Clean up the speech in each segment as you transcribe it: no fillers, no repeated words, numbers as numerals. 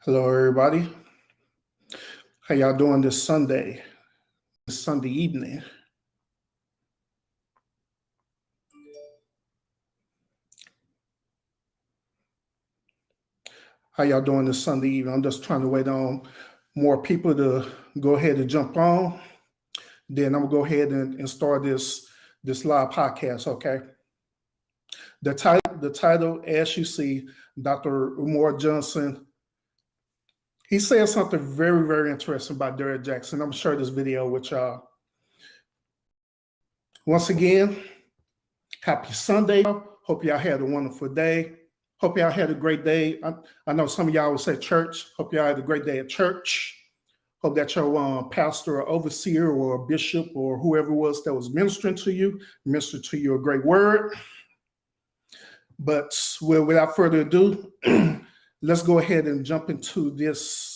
Hello, everybody. How y'all doing this Sunday evening? How y'all doing this Sunday evening? I'm just trying to wait on more people to go ahead and jump on. Then I'm gonna go ahead and start this live podcast. Okay. The title, as you see, Dr. Umar Johnson. He said something very, very interesting about Derrick Jaxn. I'm gonna share this video with y'all. Once again, happy Sunday. Hope y'all had a wonderful day. Hope y'all had a great day. I know some of y'all will say church. Hope y'all had a great day at church. Hope that your pastor or overseer or bishop or whoever it was that was ministering to you a great word. But without further ado, let's go ahead and jump into this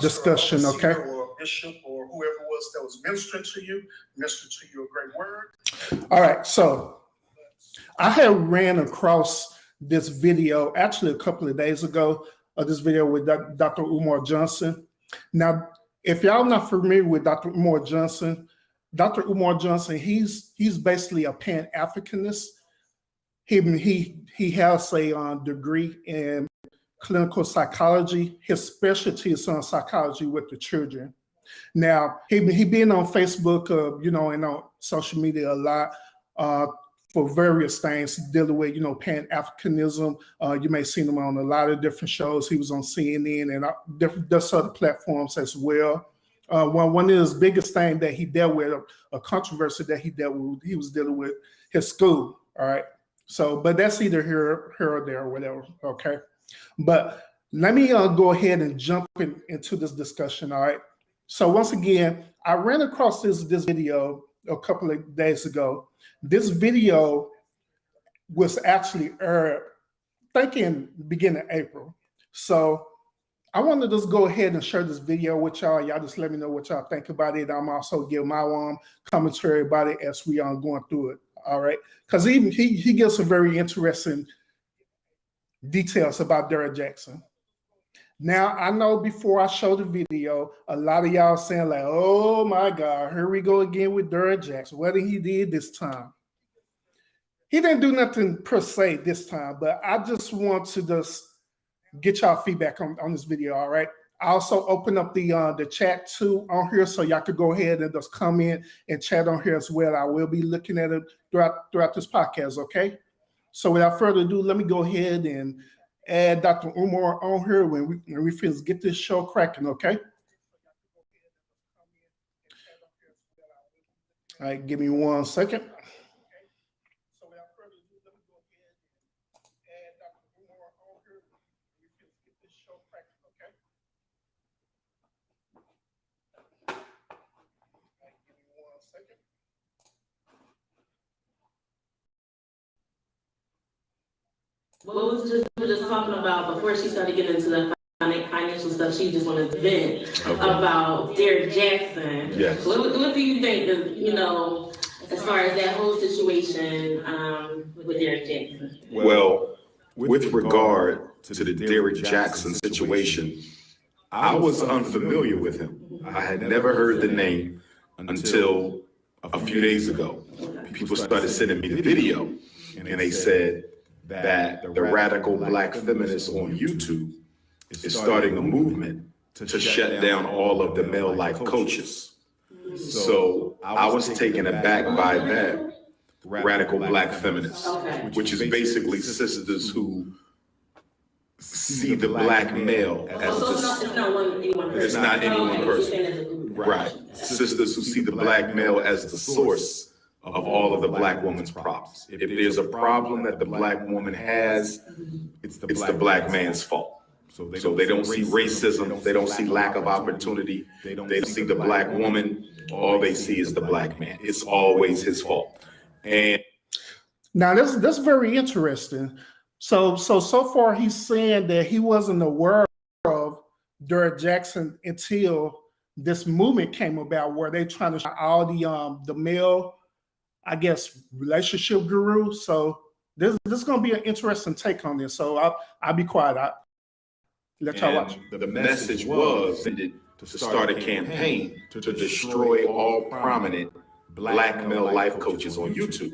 discussion, okay? Or bishop or whoever it was that was ministering to you a great word. All right, so I had ran across this video actually a couple of days ago of this video with Dr. Umar Johnson. Now, if y'all not familiar with Dr. Umar Johnson, he's basically a Pan-Africanist. He has a degree in clinical psychology. His specialty is on psychology with the children. Now, he been on Facebook, and on social media a lot for various things dealing with, Pan-Africanism. You may have seen him on a lot of different shows. He was on CNN and different other platforms as well. One of his biggest things that he dealt with, a controversy that he dealt with, he was dealing with his school. All right. So, but that's either here or there or whatever. Okay. But let me go ahead and jump into this discussion. All right. So once again, I ran across this video a couple of days ago. This video was actually aired, I think in beginning of April. So I want to just go ahead and share this video with y'all. Y'all just let me know what y'all think about it. I'm also give my commentary about it as we are going through it. All right, because he gives some very interesting details about Derrick Jaxn. Now, I know before I show the video, a lot of y'all saying like, oh my God, here we go again with Derrick Jaxn. What did he did this time? He didn't do nothing per se this time, but I just want to just get y'all feedback on this video, all right? I also open up the chat too on here, so y'all could go ahead and just come in and chat on here as well. I will be looking at it throughout this podcast, okay? So without further ado, let me go ahead and add Dr. Umar on here when we finish get this show cracking, okay? All right, give me 1 second. What was we were just talking about before she started getting into the financial stuff? She just wanted to vent about Derrick Jaxn. Yes. What do you think of, as far as that whole situation with Derrick Jaxn? Well, with regard to the Derrick Jaxn situation, I was unfamiliar with him. I had never heard the name until a few days ago. People started sending me the video, and they said that the radical black feminists on YouTube is starting a movement to shut down all of the male life coaches. So I was taken aback by that, radical black feminists, which is basically sisters who see the black male as it's not any one person. Right. Sisters who see the black male as the source of all of the black woman's problems. If there's a problem that the black woman has, it's the black man's fault. So they don't see racism, they don't see lack of opportunity, they don't see the black woman, all they see is the black man. It's always his fault. And now that's very interesting. So far he's saying that he wasn't aware of Derrick Jaxn until this movement came about where they trying to show all the male, I guess, relationship guru. So this is going to be an interesting take on this. So I'll be quiet. Let y'all watch. The message was to start a campaign to destroy all prominent black male life coaches on YouTube.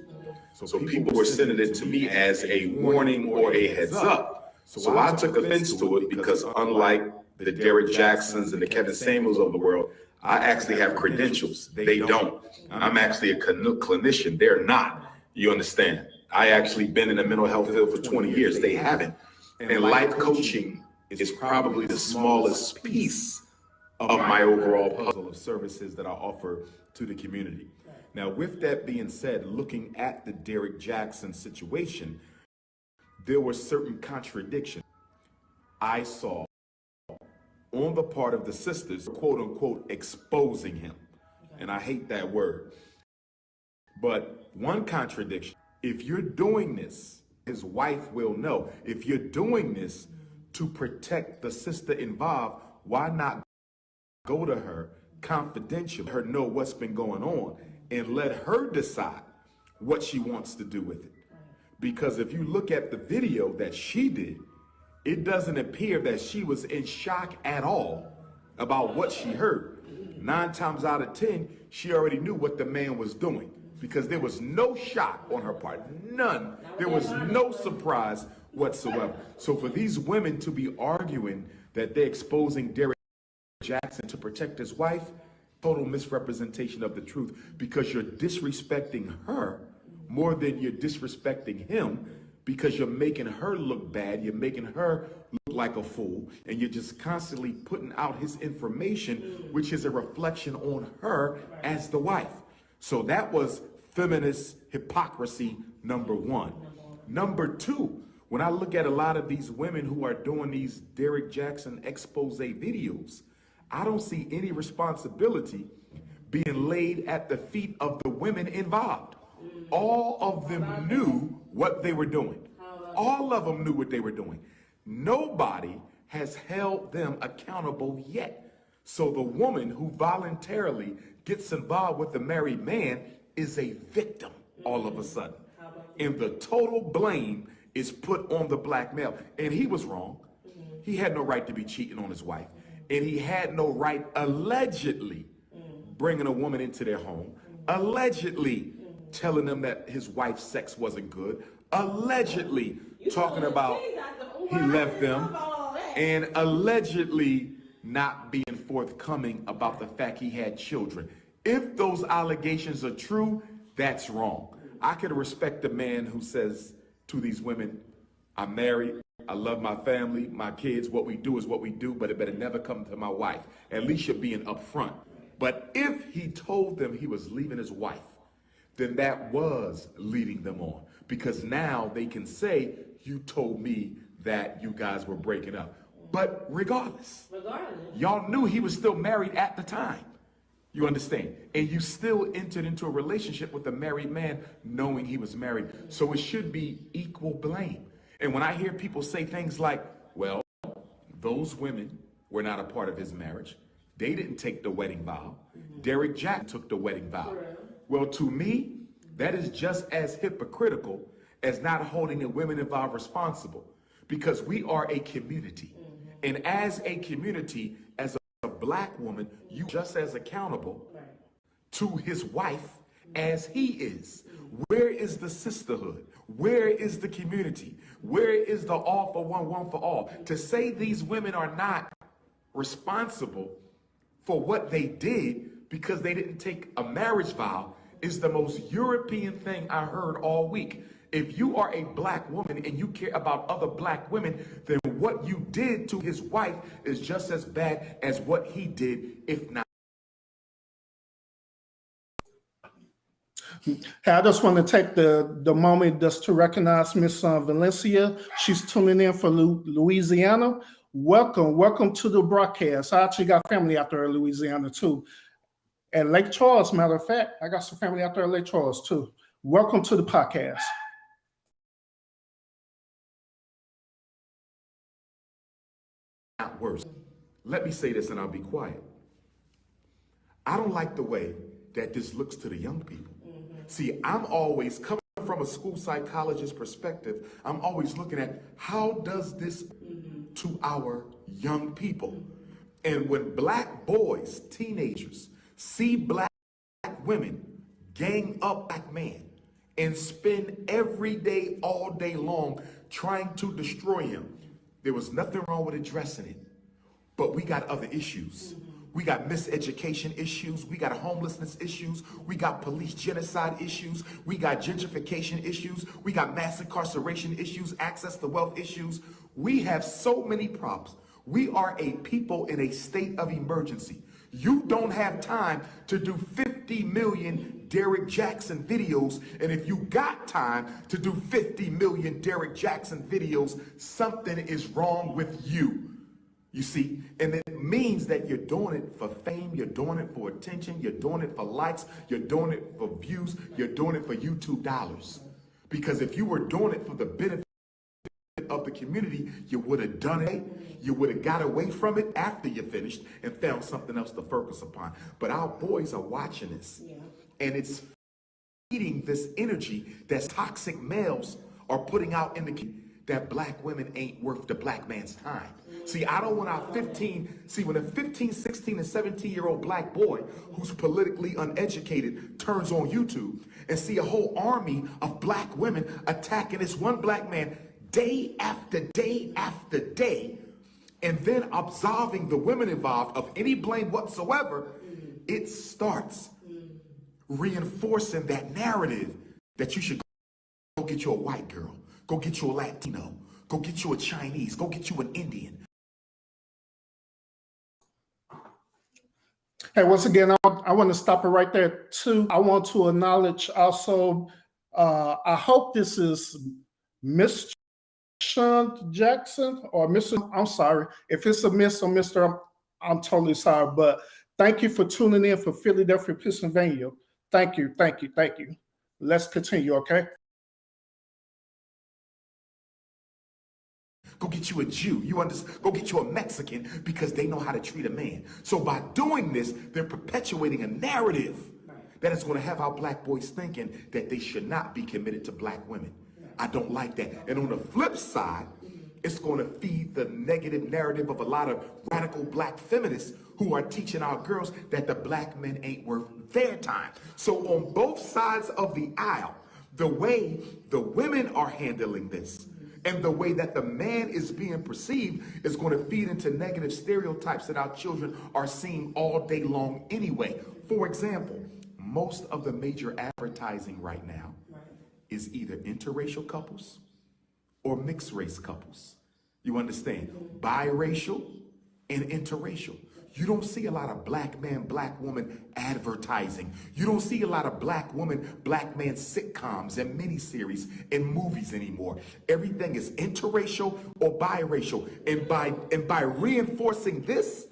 So people were sending it to me as a warning or a heads up. So I took offense to it because unlike the Derrick Jaxns and the Kevin Samuels of the world, I actually have credentials. They don't. I'm actually a clinician. They're not. You understand? I actually been in the mental health field for 20 years. They haven't. And life coaching is probably the smallest piece of my overall puzzle of services that I offer to the community. Now, with that being said, looking at the Derrick Jaxn situation, there were certain contradictions I saw on the part of the sisters, quote unquote, exposing him. And I hate that word. But one contradiction, if you're doing this, his wife will know. If you're doing this to protect the sister involved, why not go to her confidentially, let her know what's been going on, and let her decide what she wants to do with it? Because if you look at the video that she did, it doesn't appear that she was in shock at all about what she heard. 9 times out of 10, she already knew what the man was doing because there was no shock on her part, none. There was no surprise whatsoever. So for these women to be arguing that they're exposing Derrick Jaxn to protect his wife, total misrepresentation of the truth, because you're disrespecting her more than you're disrespecting him, because you're making her look bad, you're making her look like a fool, and you're just constantly putting out his information, which is a reflection on her as the wife. So that was feminist hypocrisy, number one. Number two, when I look at a lot of these women who are doing these Derrick Jaxn expose videos, I don't see any responsibility being laid at the feet of the women involved. All of them knew what they were doing. All of them knew what they were doing. Nobody has held them accountable yet. So the woman who voluntarily gets involved with the married man is a victim all of a sudden. And the total blame is put on the black male. And he was wrong. He had no right to be cheating on his wife. And he had no right, allegedly, bringing a woman into their home, allegedly telling them that his wife's sex wasn't good, allegedly talking about he left them, and allegedly not being forthcoming about the fact he had children. If those allegations are true, that's wrong. I can respect a man who says to these women, I'm married, I love my family, my kids, what we do is what we do, but it better never come to my wife. At least you're being upfront. But if he told them he was leaving his wife, then that was leading them on. Because now they can say, you told me that you guys were breaking up. But regardless, y'all knew he was still married at the time. You understand? And you still entered into a relationship with a married man knowing he was married. So it should be equal blame. And when I hear people say things like, well, those women were not a part of his marriage. They didn't take the wedding vow. Derrick Jaxn took the wedding vow. Well, to me, that is just as hypocritical as not holding the women involved responsible, because we are a community. And as a community, as a black woman, you just as accountable to his wife as he is. Where is the sisterhood? Where is the community? Where is the all for one, one for all? To say these women are not responsible for what they did because they didn't take a marriage vow is the most European thing I heard all week. If you are a black woman and you care about other black women, then what you did to his wife is just as bad as what he did, if not. Hey, I just want to take the moment just to recognize Miss Valencia. She's tuning in for Louisiana. Welcome to the broadcast. I actually got family out there in Louisiana too. At Lake Charles, matter of fact, I got some family out there at Lake Charles too. Welcome to the podcast. Not worse. Let me say this and I'll be quiet. I don't like the way that this looks to the young people. See, I'm always coming from a school psychologist perspective. I'm always looking at how does this to our young people. And when black boys, teenagers, see black women gang up black men and spend every day, all day long, trying to destroy him, there was nothing wrong with addressing it. But we got other issues. We got miseducation issues. We got homelessness issues. We got police genocide issues. We got gentrification issues. We got mass incarceration issues, access to wealth issues. We have so many problems. We are a people in a state of emergency. You don't have time to do 50 million Derrick Jaxn videos. And if you got time to do 50 million Derrick Jaxn videos, something is wrong with you. You see, and it means that you're doing it for fame, you're doing it for attention, you're doing it for likes, you're doing it for views, you're doing it for YouTube dollars. Because if you were doing it for the benefit of the community, you would have done it. You would have got away from it after you finished and found something else to focus upon. But our boys are watching this, and it's feeding this energy that toxic males are putting out in the community, that black women ain't worth the black man's time. See, I don't want our when a 15, 16, and 17-year-old black boy who's politically uneducated turns on YouTube and see a whole army of black women attacking this one black man day after day after day, and then absolving the women involved of any blame whatsoever, it starts reinforcing that narrative that you should go get you a white girl, go get you a Latino, go get you a Chinese, go get you an Indian. Hey, once again, I want to stop it right there too. I want to acknowledge also, I hope this is Miss Jackson or Mr. I'm sorry. If it's a Miss or Mr., I'm totally sorry. But thank you for tuning in for Philadelphia, Pennsylvania. Thank you, thank you, thank you. Let's continue, okay? Go get you a Jew. Go get you a Mexican, because they know how to treat a man. So by doing this, they're perpetuating a narrative that is going to have our black boys thinking that they should not be committed to black women. I don't like that. And on the flip side, it's going to feed the negative narrative of a lot of radical black feminists who are teaching our girls that the black men ain't worth their time. So on both sides of the aisle, the way the women are handling this and the way that the man is being perceived is going to feed into negative stereotypes that our children are seeing all day long anyway. For example, most of the major advertising right now is either interracial couples or mixed race couples. You understand? Biracial and interracial. You don't see a lot of black man, black woman advertising. You don't see a lot of black woman, black man sitcoms and miniseries and movies anymore. Everything is interracial or biracial. And by reinforcing this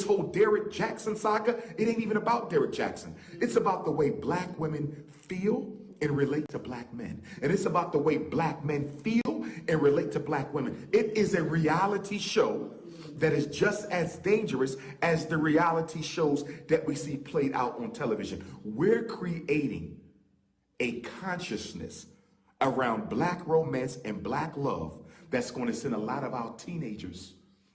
whole Derrick Jaxn saga, it ain't even about Derrick Jaxn. It's about the way black women feel and relate to black men. And it's about the way black men feel and relate to black women. It is a reality show that is just as dangerous as the reality shows that we see played out on television. We're creating a consciousness around black romance and black love that's going to send a lot of our teenagers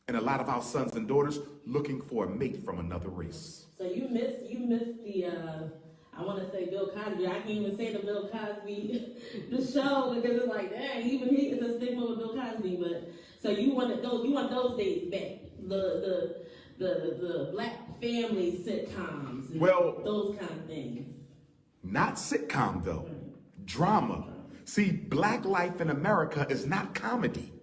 and a lot of our sons and daughters looking for a mate from another race. So you missed the I want to say Bill Cosby. I can't even say the Bill Cosby the show, because it's like, dang, even he is a stigma with Bill Cosby. But so you want those days back, the black family sitcoms, and those kind of things. Not sitcom though, drama. See, black life in America is not comedy.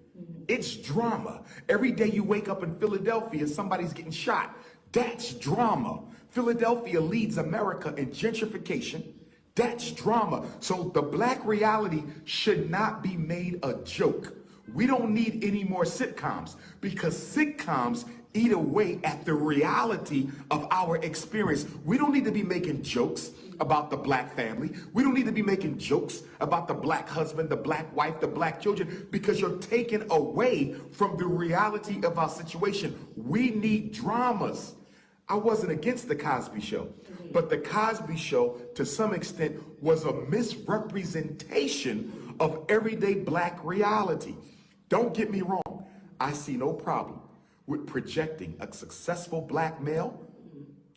It's drama. Every day you wake up in Philadelphia, somebody's getting shot. That's drama. Philadelphia leads America in gentrification. That's drama. So the black reality should not be made a joke. We don't need any more sitcoms, because sitcoms eat away at the reality of our experience. We don't need to be making jokes about the black family. We don't need to be making jokes about the black husband, the black wife, the black children, because you're taking away from the reality of our situation. We need dramas. I wasn't against the Cosby Show, but the Cosby Show, to some extent, was a misrepresentation of everyday black reality. Don't get me wrong. I see no problem with projecting a successful black male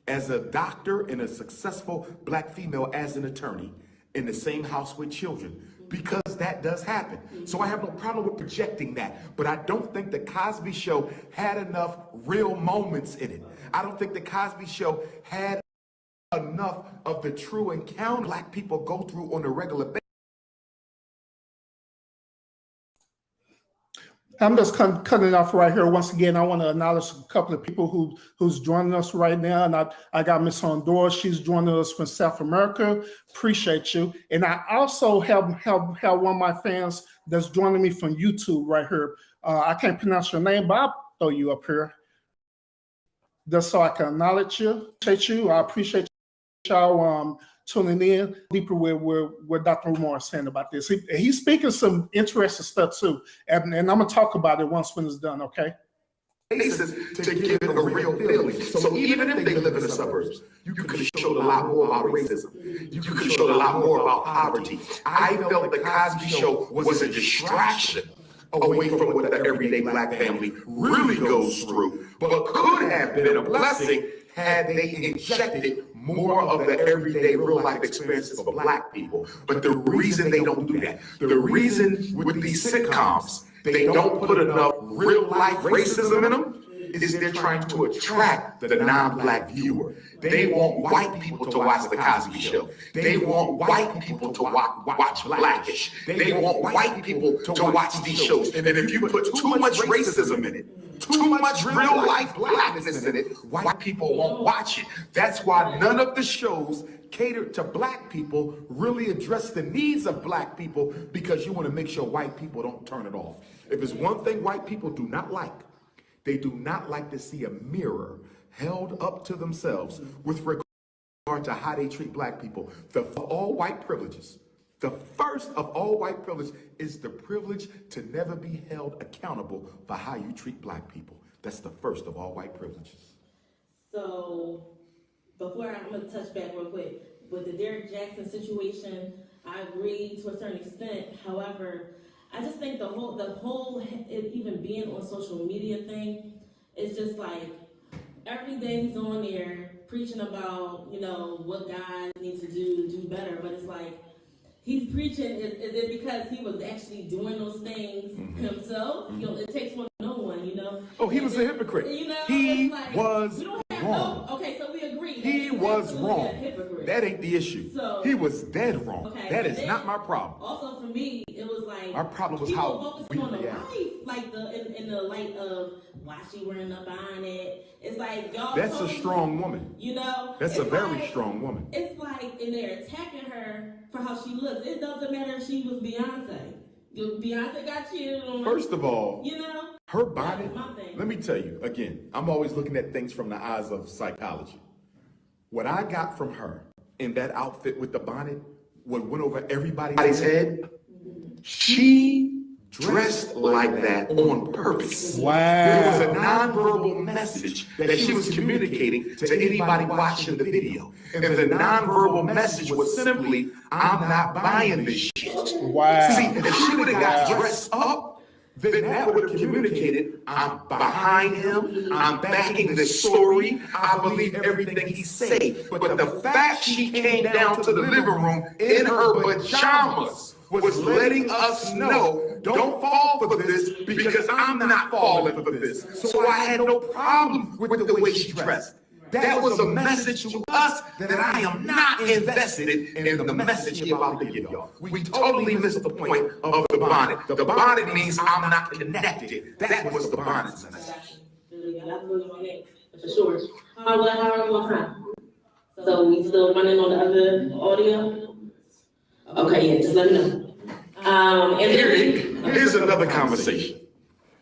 as a doctor and a successful black female as an attorney in the same house with children, because that does happen. So I have no problem with projecting that, but I don't think the Cosby Show had enough real moments in it. I don't think the Cosby Show had enough of the true encounter black people go through on a regular basis. I'm just cutting it off right here. Once again, I want to acknowledge a couple of people who's joining us right now. And I got Miss Honduras. She's joining us from South America. Appreciate you. And I also have one of my fans that's joining me from YouTube right here. I can't pronounce your name, but I'll throw you up here just so I can acknowledge you. I appreciate y'all tuning in deeper with Dr. Umar is saying about this. He's speaking some interesting stuff too, and I'm gonna talk about it once when it's done. Okay. Basis to give it a real feeling. So even if they live in the suburbs, you could have showed a lot more about racism. You could have showed a lot more about poverty. I felt the Cosby Show was a distraction away from what the everyday black family really goes through, but could have been a blessing had they injected more of the everyday real life experiences for black people. But the reason they don't do that, the reason with these sitcoms, they don't put enough real life racism in them, is they're trying to attract the non-black viewer. They want white people to watch the Cosby Show. They want white people to watch Blackish. They want white people to watch these shows. And if you put too much racism in it, too much real life blackness in it, white people won't watch it. That's why none of the shows catered to black people really address the needs of black people, because you want to make sure white people don't turn it off. If there's one thing white people do not like, they do not like to see a mirror held up to themselves with regard to how they treat black people. The all white privileges, the first of all white privilege is the privilege to never be held accountable for how you treat black people. That's the first of all white privileges. So before I'm going to touch back real quick, with the Derrick Jaxn situation, I agree to a certain extent. However, I just think the whole it even being on social media thing is just like every day he's on there preaching about, you know, what guys need to do better, but it's like he's preaching, is it because he was actually doing those things himself? You know, it takes one to know one, you know. Oh, he was a hypocrite. You know, he like, was wrong. Okay, so we agree. He was wrong. That ain't the issue. So, he was dead wrong. Okay, that is not my problem. Also, for me, it was like our problem was people how focusing on the wife, like in the light of why she wearing a bonnet. It's like y'all. That's a strong woman. You know, that's a very strong woman. It's like, and they're attacking her for how she looks. It doesn't matter if she was Beyonce. Beyonce got cheated on. First of all, you know, her body. Let me tell you again. I'm always looking at things from the eyes of psychology. What I got from her in that outfit with the bonnet, what went over everybody's head, she dressed like that on purpose. Wow. There was a nonverbal message that she was communicating to anybody watching the video. And the nonverbal message was simply, I'm not buying this shit. Wow. See, if she would have got dressed up, then that would have communicated, I'm behind him, I'm backing this story, I believe everything he said. But the fact she came down to the living room in her pajamas was letting us know, don't fall for this, because I'm not falling for this. So I had no problem with the way she dressed. That was a message to us that I am not invested in the message he about to give y'all. We totally missed the point of the bonnet. The bonnet means I'm not connected. That was the bonnet's message. For sure. How one time? So we still running on the other audio? Okay, yeah, just let me know. And here's another conversation.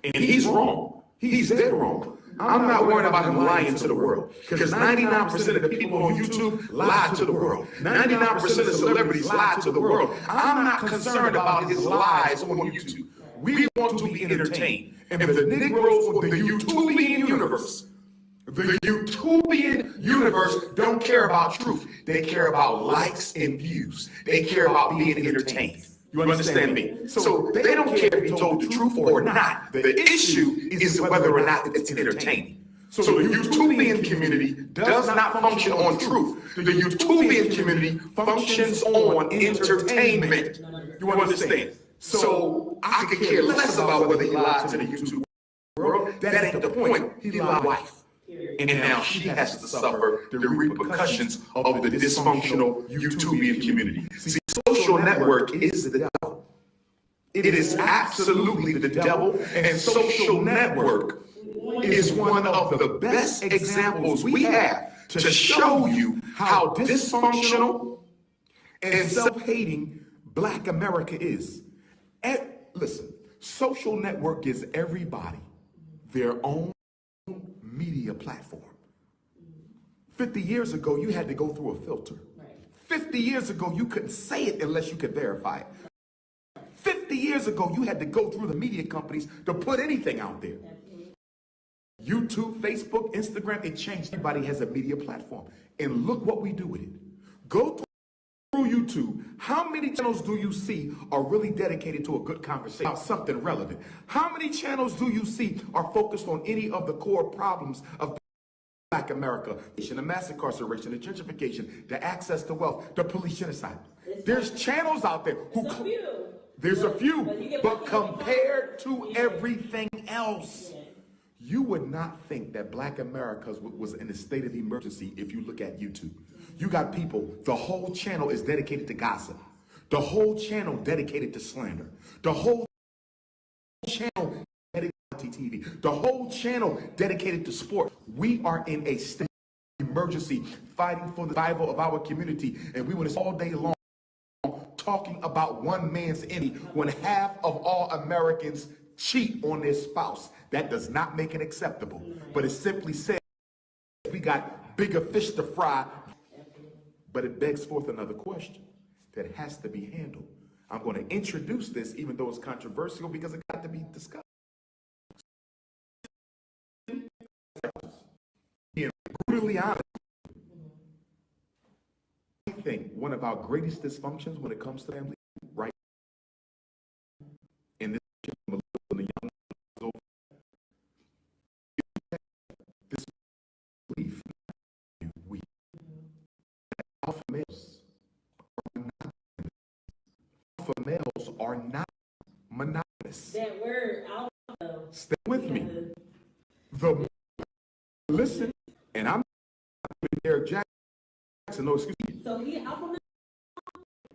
And he's wrong. He's dead wrong. I'm not worried about him lying to the world, because 99% of the people on YouTube lie to the world. 99% of celebrities lie to the world. I'm not concerned about his lies on YouTube. We want to be entertained. And if the Negroes on the YouTubian universe don't care about truth. They care about likes and views. They care about being entertained. You understand me? So they don't care if he told the truth or not. The issue is whether or not it's entertaining. So the YouTubian community does not function on truth. The YouTubian community functions on entertainment. You understand? So I could care less about whether he lied to the YouTube world. That ain't the point. He lied to wife. And now she has to suffer the repercussions of the dysfunctional YouTubian community. See, social network is the devil. It is absolutely the devil, and social network is one of the best examples we have to show you how dysfunctional and self-hating Black America is. And listen, social network gives everybody their own media platform. 50 years ago, you had to go through a filter. 50 years ago, you couldn't say it unless you could verify it. 50 years ago, you had to go through the media companies to put anything out there. YouTube, Facebook, Instagram, it changed. Everybody has a media platform. And look what we do with it. Go through YouTube. How many channels do you see are really dedicated to a good conversation about something relevant? How many channels do you see are focused on any of the core problems of Black America? The mass incarceration, the gentrification, the access to wealth, the police genocide. There's channels out there who... There's a few, but compared to everything else, you would not think that Black America was in a state of emergency if you look at YouTube. You got people, the whole channel is dedicated to gossip. The whole channel dedicated to slander. The whole channel dedicated to TV. The whole channel dedicated to sport. We are in a state of emergency fighting for the survival of our community, and we want to all day long talking about one man's enemy when half of all Americans cheat on their spouse. That does not make it acceptable, but it simply says we got bigger fish to fry. But it begs forth another question that has to be handled. I'm going to introduce this, even though it's controversial, because it got to be discussed. Being brutally honest, I think one of our greatest dysfunctions when it comes to family, right? In this young this belief, we alpha males are not monogamous. That word, alpha. Stay with me. Listen, and I'm with Derrick Jaxn. No, excuse me. So he alpha male?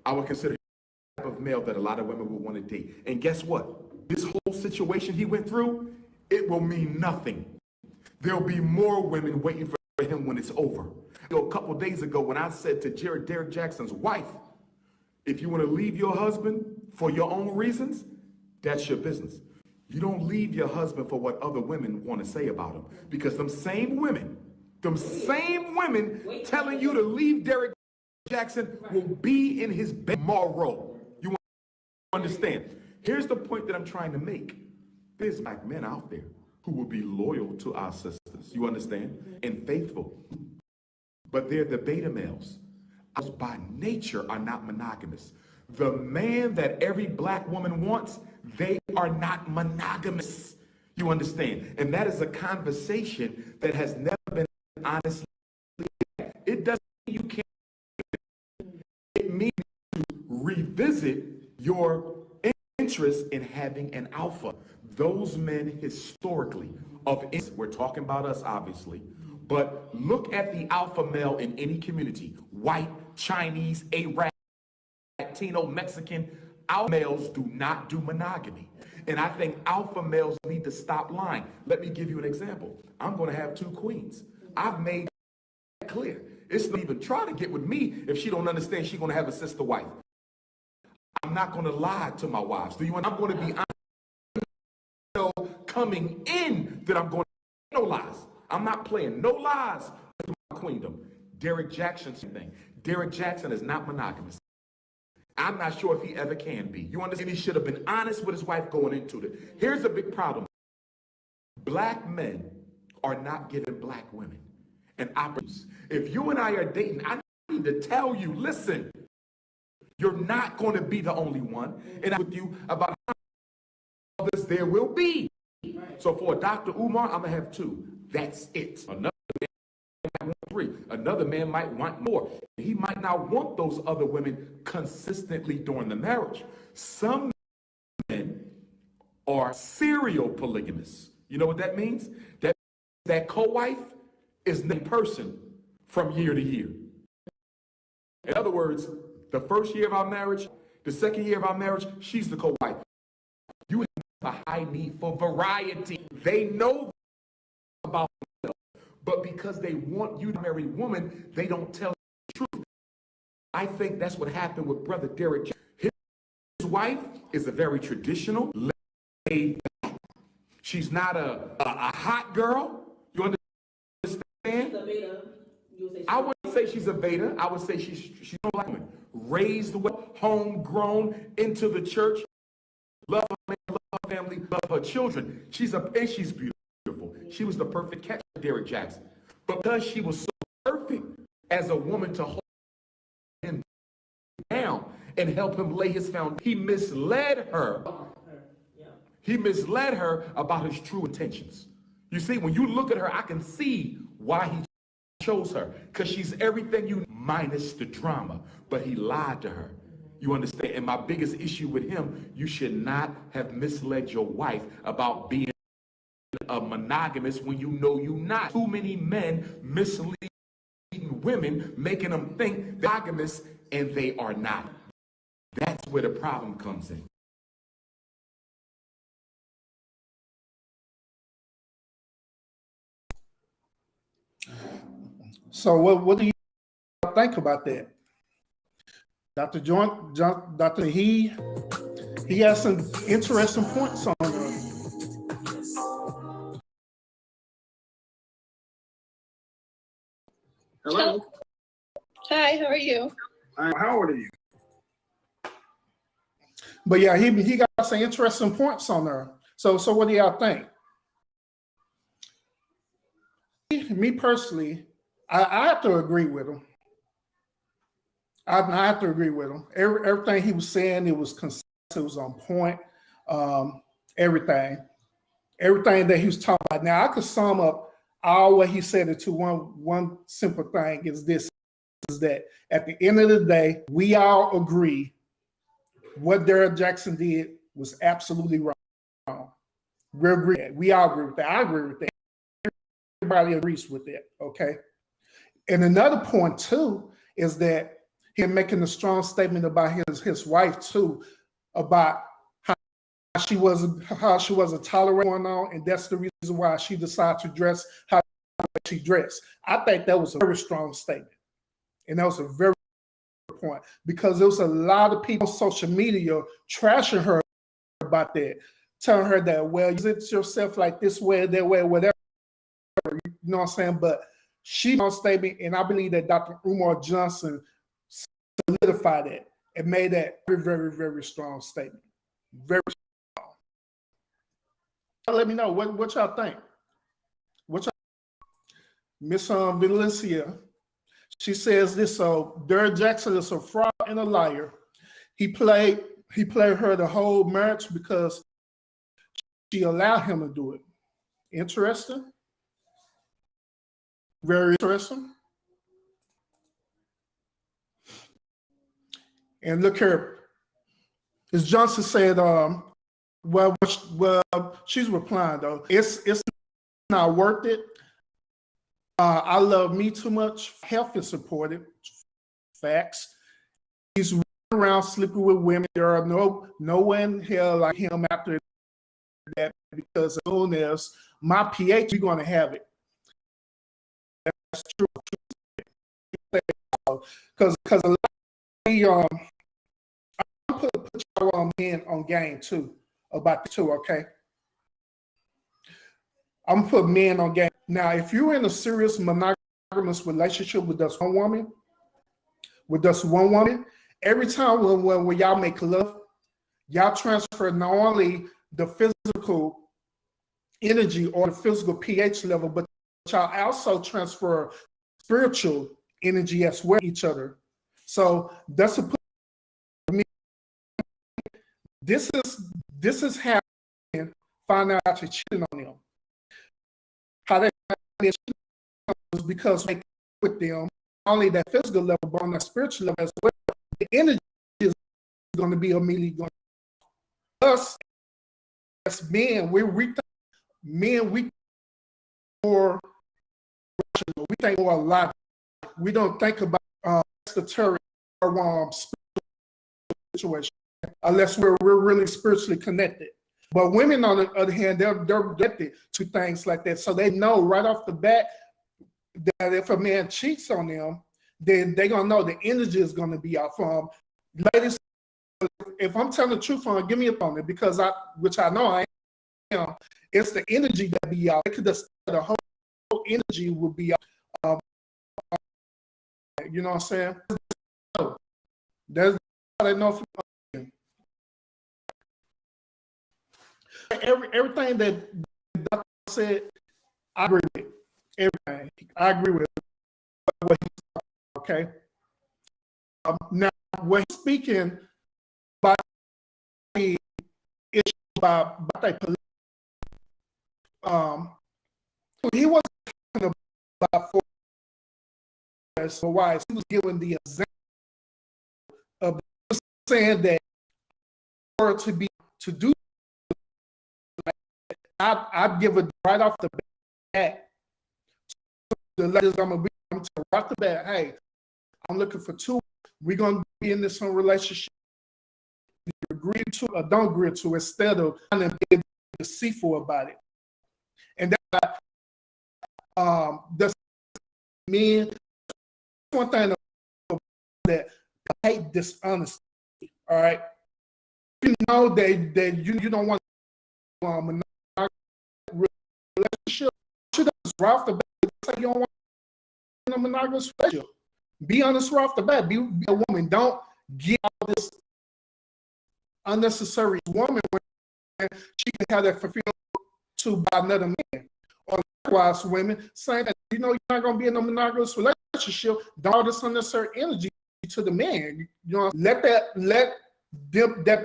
I would consider him the type of male that a lot of women would want to date. And guess what? This whole situation he went through, it will mean nothing. There'll be more women waiting for him when it's over. You know, a couple days ago when I said to Derrick Jaxn's wife, if you want to leave your husband for your own reasons, that's your business. You don't leave your husband for what other women want to say about him. Because them same women telling you to leave Derrick Jaxn will be in his bed tomorrow. You understand? Here's the point that I'm trying to make. There's Black men out there who will be loyal to our sisters. You understand? And faithful. But they're the beta males. Us by nature are not monogamous. The man that every Black woman wants, they are not monogamous. You understand? And that is a conversation that has never been honestly had. It doesn't mean you can't. It means to revisit your interest in having an alpha. Those men historically we're talking about us obviously, but look at the alpha male in any community, white, Chinese, Arab, Latino, Mexican. Alpha males do not do monogamy. And I think alpha males need to stop lying. Let me give you an example. I'm going to have 2 queens. I've made that clear. It's not even try to get with me if she don't understand she's going to have a sister wife. I'm not going to lie to my wives. I'm going to be honest. Coming in that I'm going to no lies. I'm not playing no lies to my queendom. Derrick Jaxn, same thing. Derrick Jaxn is not monogamous. I'm not sure if he ever can be. You understand? He should have been honest with his wife going into it. Here's a big problem. Black men are not giving Black women an opportunity. If you and I are dating, I need to tell you, listen, You're not going to be the only one. And I'm with you about how others there will be. So for Dr. Umar, I'm going to have 2. That's it. Another man might want 3. Another man might want more. He might not want those other women consistently during the marriage. Some men are serial polygamists. You know what that means? That co-wife is the person from year to year. In other words, the first year of our marriage, the second year of our marriage, she's the co-wife. You have a high need for variety. They know about themselves, but because they want you to marry a woman, they don't tell the truth. I think that's what happened with Brother Derrick Jaxn. His wife is a very traditional lady. She's not a hot girl. You understand? She's a beta. I wouldn't say she's a beta. I would say she's a black woman. Raised well, homegrown, into the church, love her man, love her family, love her children. And she's beautiful. She was the perfect catch for Derrick Jaxn. But because she was so perfect as a woman to hold him down and help him lay his foundation, he misled her. He misled her about his true intentions. You see, when you look at her, I can see why he chose her, because she's everything you minus the drama, but he lied to her. You understand? And my biggest issue with him, you should not have misled your wife about being a monogamist when you know you're not. Too many men misleading women, making them think they're monogamous, and they are not. That's where the problem comes in. So what do you think about that? Dr. He has some interesting points on Hello. Hi, how are you? How old are you? But yeah, he got some interesting points on there. So what do y'all think? Me personally, I have to agree with him. I have to agree with him. Everything he was saying, it was concise, it was on point. Everything that he was talking about. Now I could sum up all what he said into one simple thing is that at the end of the day, we all agree what Derrick Jaxn did was absolutely wrong. We all agree with that. I agree with that. Everybody agrees with that, okay? And another point too is that him making a strong statement about his wife too, about how she wasn't tolerant going on, and that's the reason why she decided to dress how she dressed. I think that was a very strong statement, and that was a very good point, because there was a lot of people on social media trashing her about that, telling her that, well, you it yourself like this way, that way, whatever. You know what I'm saying? But she made a statement, and I believe that Dr. Umar Johnson solidified it and made that very, very, very strong statement. Very strong. Let me know what y'all think. Miss Valencia, she says this. So Derrick Jaxn is a fraud and a liar. He played her the whole marriage because she allowed him to do it. Interesting. Very interesting. And look here, as Johnson said, well, she's replying though. It's not worth it. I love me too much. Health is supported. Facts. He's running around sleeping with women. There are no one here like him after that, because as soon as my pH, you're going to have it. That's true. Because a lot of I'm put y'all men on game too about the two, okay? I'm gonna put men on game. Now, if you're in a serious monogamous relationship with just one woman, every time when y'all make love, y'all transfer not only the physical energy or the physical pH level, but y'all also transfer spiritual energy as well each other. So that's a this is how men find out you're cheating on them. How they find out they're cheating on them is because they with them not only that physical level, but on that spiritual level as well. The energy is going to be immediately going. Us as men, we more rational. We think more logic. We don't think about esoteric or situation unless we're really spiritually connected. But women, on the other hand, they're connected to things like that, so they know right off the bat that if a man cheats on them, then they're gonna know the energy is gonna be out from. Ladies, if I'm telling the truth, give me a phone because which I know I am. It's the energy that be out. The whole energy will be out. You know what I'm saying? That's how they know. Everything that the doctor said, I agree with. Everything. I agree with what he's talking about, okay? Now, when he's speaking about the issue about that he wasn't talking about for wives. He was giving the example of saying that for to do, I'd give it right off the bat. The ladies, I'm to right the bat. Hey, I'm looking for two. We're gonna be in this relationship. You agree to or don't agree to, instead of trying to be deceitful about it. And that's men. One thing that I hate dishonesty. All right, you know that you don't want a relationship. You don't right off the bat. Say you don't want a monogamous relationship. Be honest right off the bat. Be a woman. Don't get all this unnecessary woman when she can have that fulfilled to by another man. Or likewise, women saying that you know you're not going to be in a monogamous relationship. Don't all this unnecessary energy to the man. You know, let that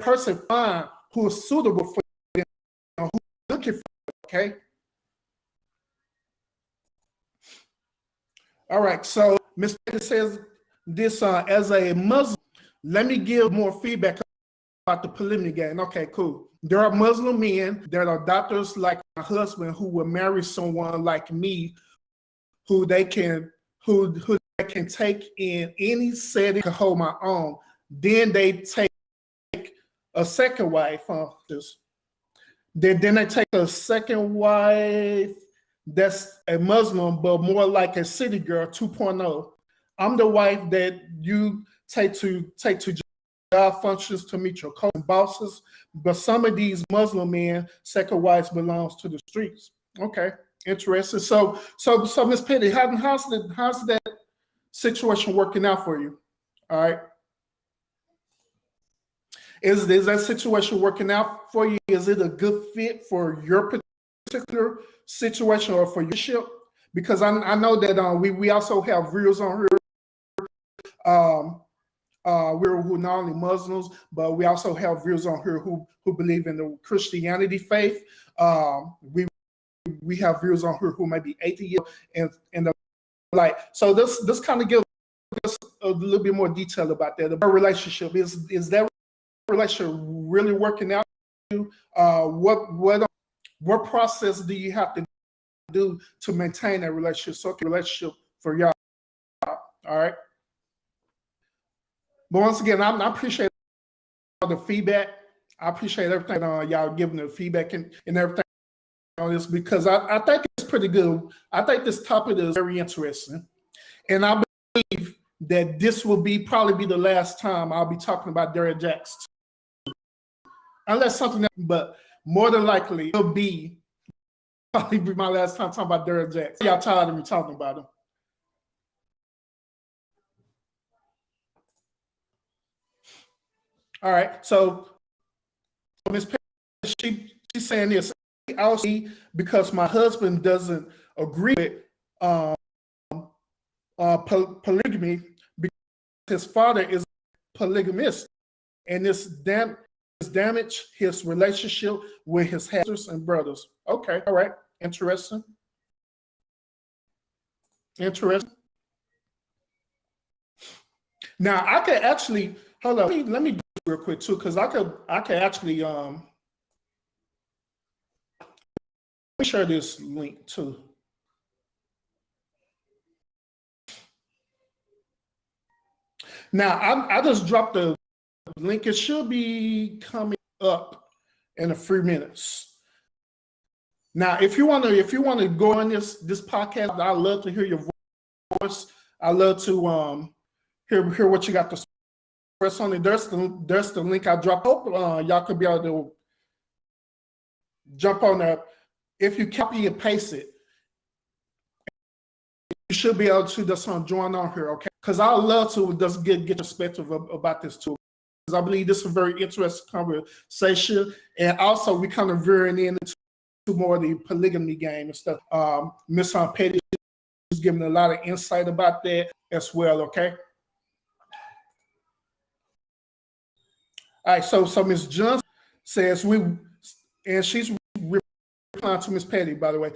person find who is suitable for them, who's looking for them, okay? All right, so Ms. Petty says this as a Muslim. Let me give more feedback about the polygamy game. Okay, cool. There are Muslim men, there are doctors like my husband who will marry someone like me, who they can take in any setting to hold my own. Then they take a second wife. Then they take a second wife that's a Muslim, but more like a city girl 2.0. I'm the wife that you take to job functions to meet your bosses, but some of these Muslim men, second wives belongs to the streets. Okay, interesting. So Ms. Petty, how's that situation working out for you? All right. Is that situation working out for you? Is it a good fit for your particular situation or for your ship? Because I know that we also have viewers on here. We're who not only Muslims, but we also have viewers on here who believe in the Christianity faith. We have viewers on here who may be atheist and the like. So this kind of gives us a little bit more detail about that. The relationship is that relationship really working out for you? What process do you have to do to maintain that relationship? So relationship for y'all. All right. But once again, I appreciate all the feedback. I appreciate everything y'all giving the feedback and everything on this, because I think it's pretty good. I think this topic is very interesting. And I believe that this will probably be the last time I'll be talking about Derrick Jaxn. Unless something else, but more than likely it'll probably be my last time talking about Derrick Jaxn. Y'all tired of me talking about him. All right, so Ms. Perry, she's saying this. Also, because my husband doesn't agree with polygamy, because his father is polygamist, and it's damn damage his relationship with his sisters and brothers. Okay, all right, interesting. Interesting. Now I could actually hold on. Let me do this real quick too, because I could actually let me share this link too. Now I just dropped the link. It should be coming up in a few minutes. Now, if you want to go on this podcast, I love to hear your voice. I love to hear what you got to express on it. There's the link I dropped. Hope y'all could be able to jump on there. If you copy and paste it, you should be able to just join on here, okay? Because I love to just get perspective about this too. Because I believe this is a very interesting conversation, and also we kind of veering into more of the polygamy game and stuff. Miss Petty is giving a lot of insight about that as well, okay? All right, so Miss Johnson says she's replying to Miss Petty, by the way.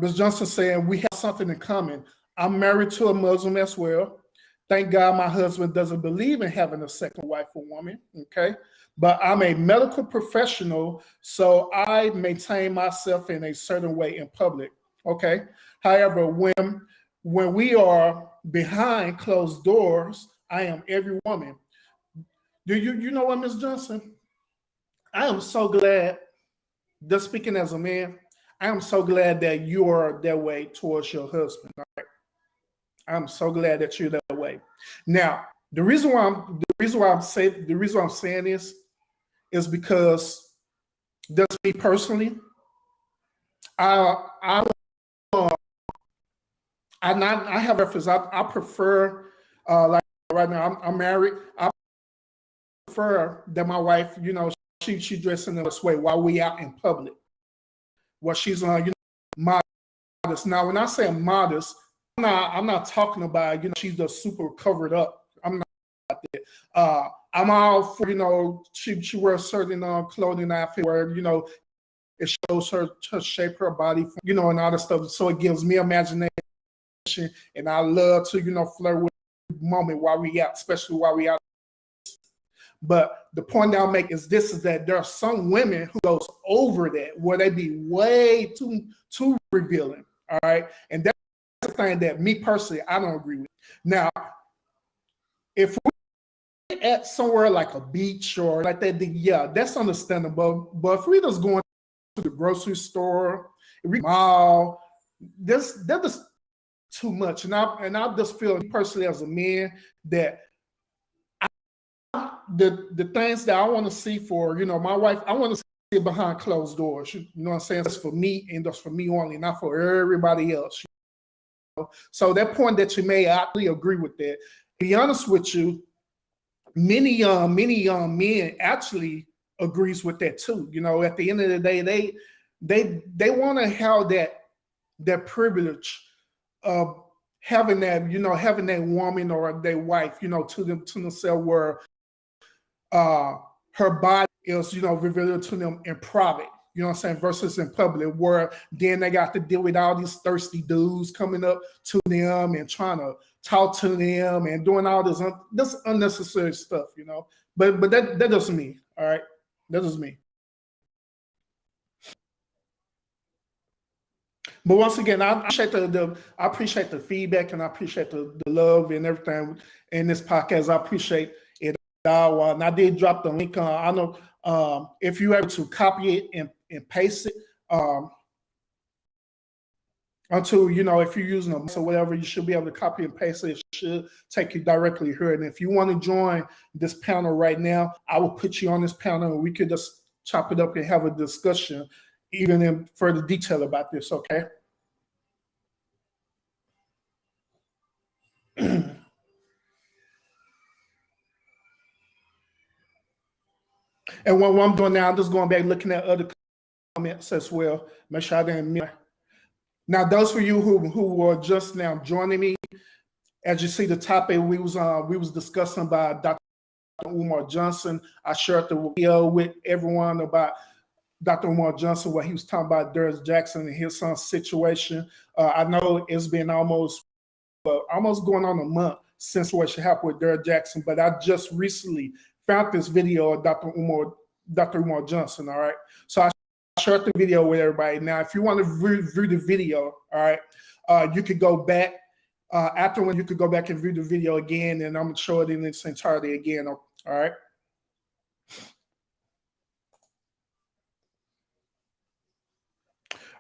Miss Johnson saying we have something in common. I'm married to a Muslim as well. Thank God my husband doesn't believe in having a second wife or woman, okay? But I'm a medical professional, so I maintain myself in a certain way in public, okay? However, when we are behind closed doors, I am every woman. Do you know what, Ms. Johnson? I am so glad, just speaking as a man, I am so glad that you are that way towards your husband, all right? I'm so glad that you're that way. Now, the reason why I'm saying this is because just me personally, I have reference. I prefer like right now I'm married. I prefer that my wife, she dressing in this way while we out in public. Well, she's modest. Now, when I say modest, I'm not talking about she's just super covered up. I'm not about that. I'm all for she wears certain clothing outfit where it shows her shape, her body, and all that stuff. So it gives me imagination, and I love to flirt with the moment while we out, especially while we out. But the point I'll make is that there are some women who goes over that where they be way too revealing. All right, and that's the thing that me personally I don't agree with. Now, if we're at somewhere like a beach or like that, then yeah, that's understandable. But if we just going to the grocery store, if we mall, that's just too much. And I just feel personally as a man that the things that I want to see for my wife, I want to see behind closed doors. You know what I'm saying? That's for me and that's for me only, not for everybody else. So that point that you made, I really agree with that. To be honest with you, many young men actually agrees with that too. At the end of the day, they want to have that privilege of having that, having that woman or their wife, to themselves where her body is, revealed to them in private. You know what I'm saying? Versus in public, where then they got to deal with all these thirsty dudes coming up to them and trying to talk to them and doing all this unnecessary stuff, But that doesn't mean, all right? That doesn't mean. But once again, I appreciate the feedback and I appreciate the love and everything in this podcast. I appreciate it all. And I did drop the link. I know if you're able to copy it and paste it onto, if you're using a or whatever, you should be able to copy and paste it. It should take you directly here. And if you want to join this panel right now, I will put you on this panel and we could just chop it up and have a discussion even in further detail about this, okay? And what I'm doing now, I'm just going back looking at other comments as well. Make sure I didn't miss. Now, those for you who were just now joining me, as you see the topic we was discussing about Dr. Dr. Umar Johnson. I shared the video with everyone about Dr. Umar Johnson, where he was talking about Derrick Jaxn and his son's situation. I know it's been almost going on a month since what should happen with Derrick Jaxn, but I just recently found this video of Dr. Umar Johnson, all right? So I shared the video with everybody. Now, if you want to view the video, all right, you could go back. Afterward, you could go back and view the video again, and I'm going to show it in its entirety again, all right?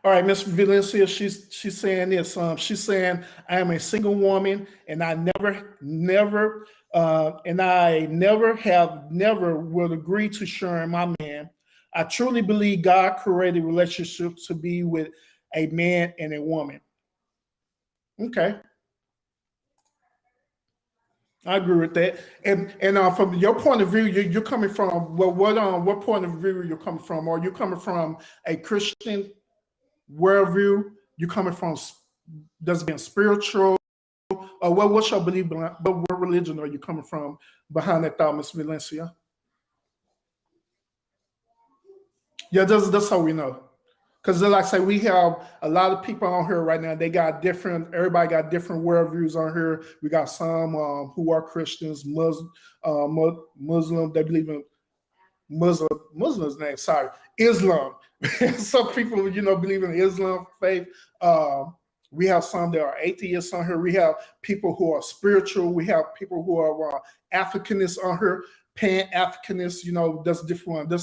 All right, Miss Valencia, she's saying this. She's saying, I am a single woman, and I never will agree to sharing my man. I truly believe God created relationships to be with a man and a woman. Okay. I agree with that. And from your point of view, you're coming from, well, what point of view are you coming from? Are you coming from a Christian worldview? You coming from, does it being spiritual? Or what's your belief behind, what religion are you coming from behind that thought, Miss Valencia? Yeah, that's how we know. Because like I say, we have a lot of people on here right now. Everybody got different worldviews on here. We got some who are Christians, Muslim, they believe in Muslims name, sorry, Islam. Some people, believe in the Islam faith. We have some that are atheists on here. We have people who are spiritual. We have people who are Africanists on here, Pan-Africanists, that's different one.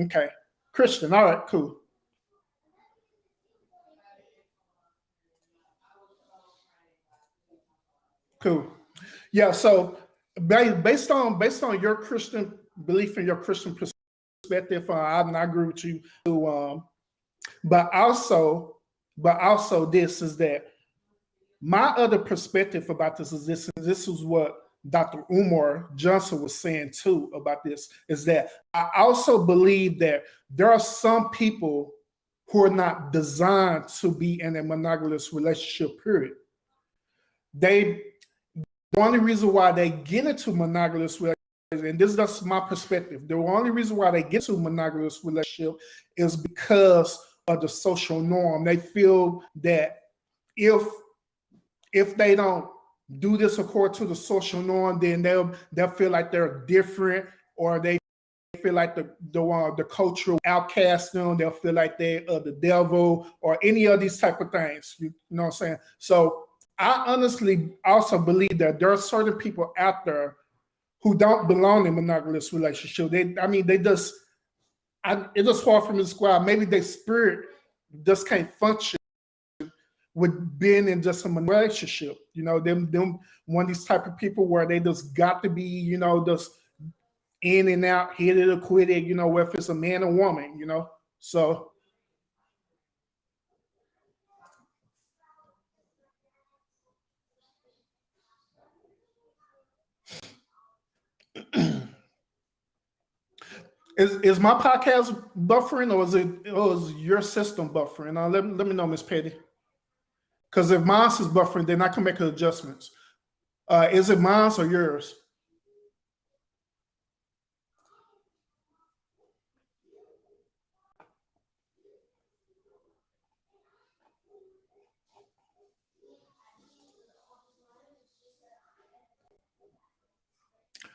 Okay, Christian, all right, cool. Cool. Yeah. So based on your Christian belief and your Christian perspective, I agree with you. But also this is that my other perspective about this is this. And this is what Dr. Umar Johnson was saying too about this. Is that I also believe that there are some people who are not designed to be in a monogamous relationship. Period. The only reason why they get into monogamous relationship, and this is just my perspective, the only reason why they get to monogamous relationship is because of the social norm. They feel that if they don't do this according to the social norm, then they'll feel like they're different, or they feel like the cultural outcast them. They'll feel like they are the devil, or any of these type of things. You know what I'm saying? So I honestly also believe that there are certain people out there who don't belong in monogamous relationship. It's just hard for me to describe. Maybe their spirit just can't function with being in just a relationship. Them one of these type of people where they just got to be, just in and out, hit it or quit it, if it's a man or woman, So Is my podcast buffering, or is your system buffering? Let me know, Miss Petty. Because if mine is buffering, then I can make adjustments. Is it mine or yours?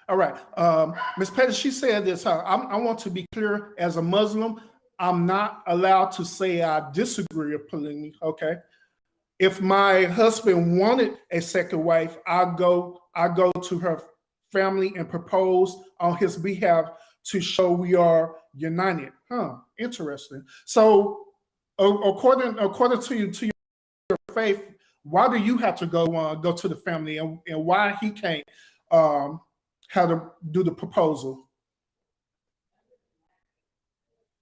All right. Ms. Pettis, she said this. I want to be clear, as a Muslim, I'm not allowed to say I disagree with polygamy. Okay. If my husband wanted a second wife, I go to her family and propose on his behalf to show we are united. Interesting. So according to your faith, why do you have to go to the family, and why he can't how to do the proposal?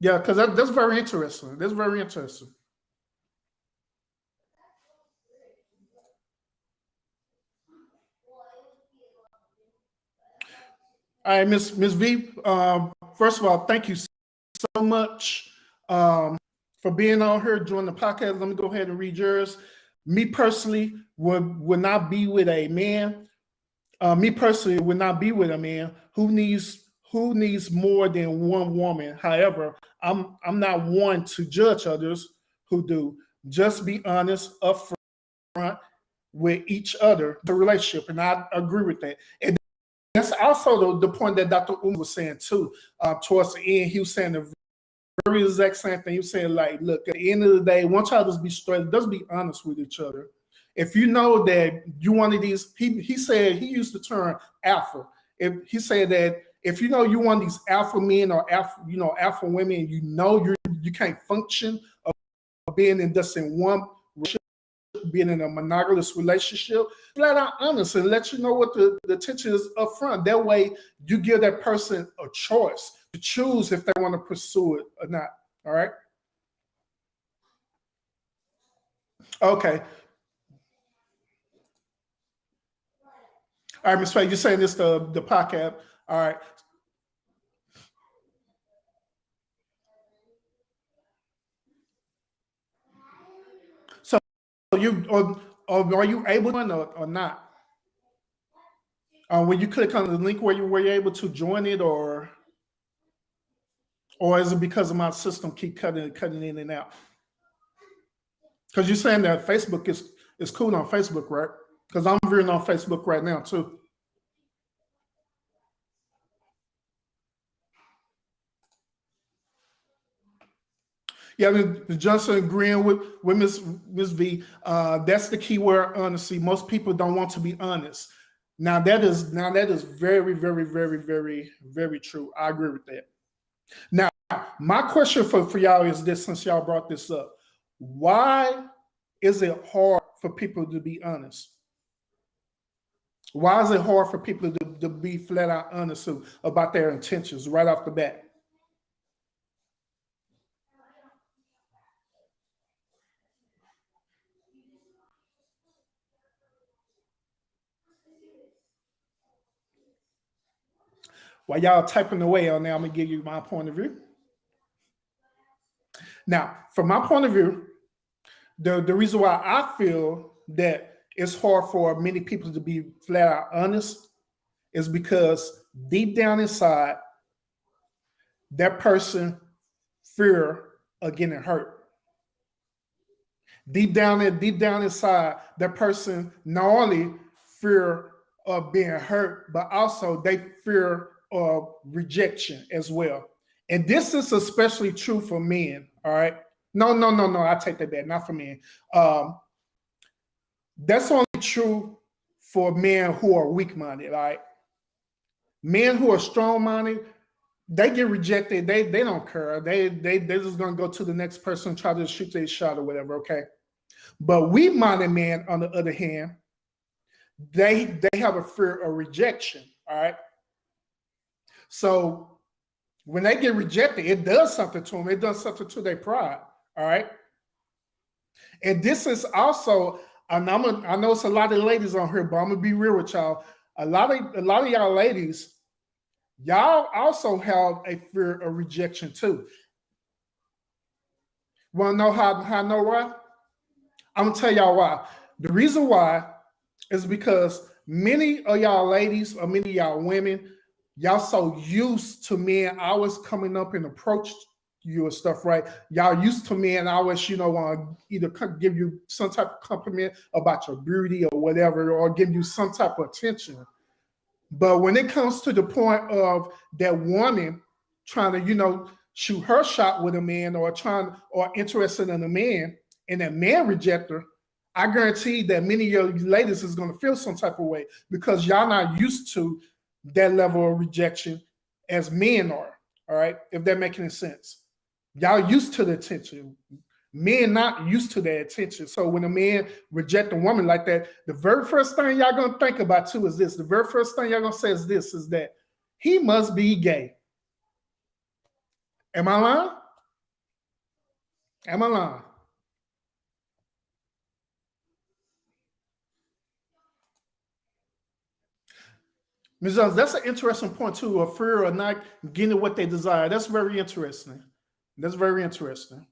Yeah, because that's very interesting. That's very interesting. All right, Miss V. First of all, thank you so much for being on here during the podcast. Let me go ahead and read yours. Me personally would not be with a man Me personally would not be with a man who needs more than one woman. However, I'm not one to judge others who do. Just be honest upfront with each other, the relationship, and I agree with that. And that's also the point that Dr. Umar was saying too. Towards the end, he was saying the very exact same thing. He was saying, like, look, at the end of the day, once y'all just be straight, just be honest with each other. If you know that you one of these, he said he used the term alpha. If he said that if you know you one of these alpha men or alpha women, and you can't function of being in just in one relationship, being in a monogamous relationship, flat out honest and let you know what the tension is up front. That way you give that person a choice to choose if they want to pursue it or not. All right. Okay. All right, Ms. Faye, you're saying this the podcast. All right. So you or are you able to or not? When you click on the link, were you able to join it, or is it because of my system keep cutting in and out? Because you're saying that Facebook is cool on Facebook, right? Because I'm viewing on Facebook right now too. Yeah, Ms. Johnson agreeing with Ms. V. That's the key word, honesty. Most people don't want to be honest. Now that is very, very, very, very, very true. I agree with that. Now, my question for y'all is this, since y'all brought this up. Why is it hard for people to be honest? Why is it hard for people to be flat out honest about their intentions right off the bat? While y'all typing away on there, I'm gonna give you my point of view. Now, from my point of view, the reason why I feel that it's hard for many people to be flat out honest is because deep down inside, that person fear of getting hurt. Deep down inside, that person not only fear of being hurt, but also they fear of rejection as well. And this is especially true for men. All right. No. I take that back. Not for men. That's only true for men who are weak-minded. All right. Men who are strong-minded, they get rejected. They don't care. They're just gonna go to the next person and try to shoot their shot or whatever. Okay. But weak-minded men, on the other hand, they have a fear of rejection. All right. So when they get rejected, it does something to them. It does something to their pride. All right. And this is also, and I know it's a lot of ladies on here, but I'm gonna be real with y'all. A lot of y'all ladies, y'all also have a fear of rejection too. Want to know how I know why? I'm gonna tell y'all why. The reason why is because many of y'all ladies or many of y'all women, y'all so used to men always coming up and approach you and stuff, right? Y'all used to men always, want to either give you some type of compliment about your beauty or whatever, or give you some type of attention. But when it comes to the point of that woman trying to, shoot her shot with a man or interested in a man, and that man reject her, I guarantee that many of you ladies is going to feel some type of way because y'all not used to that level of rejection as men are. All right, if that makes any sense. Y'all used to the attention. Men not used to that attention. So when a man reject a woman like that, the very first thing y'all gonna think about too is this. The very first thing y'all gonna say is this, is that he must be gay. Am I lying? Am I lying? Ms. Jones, that's an interesting point too, a fear of not getting what they desire. That's very interesting. That's very interesting.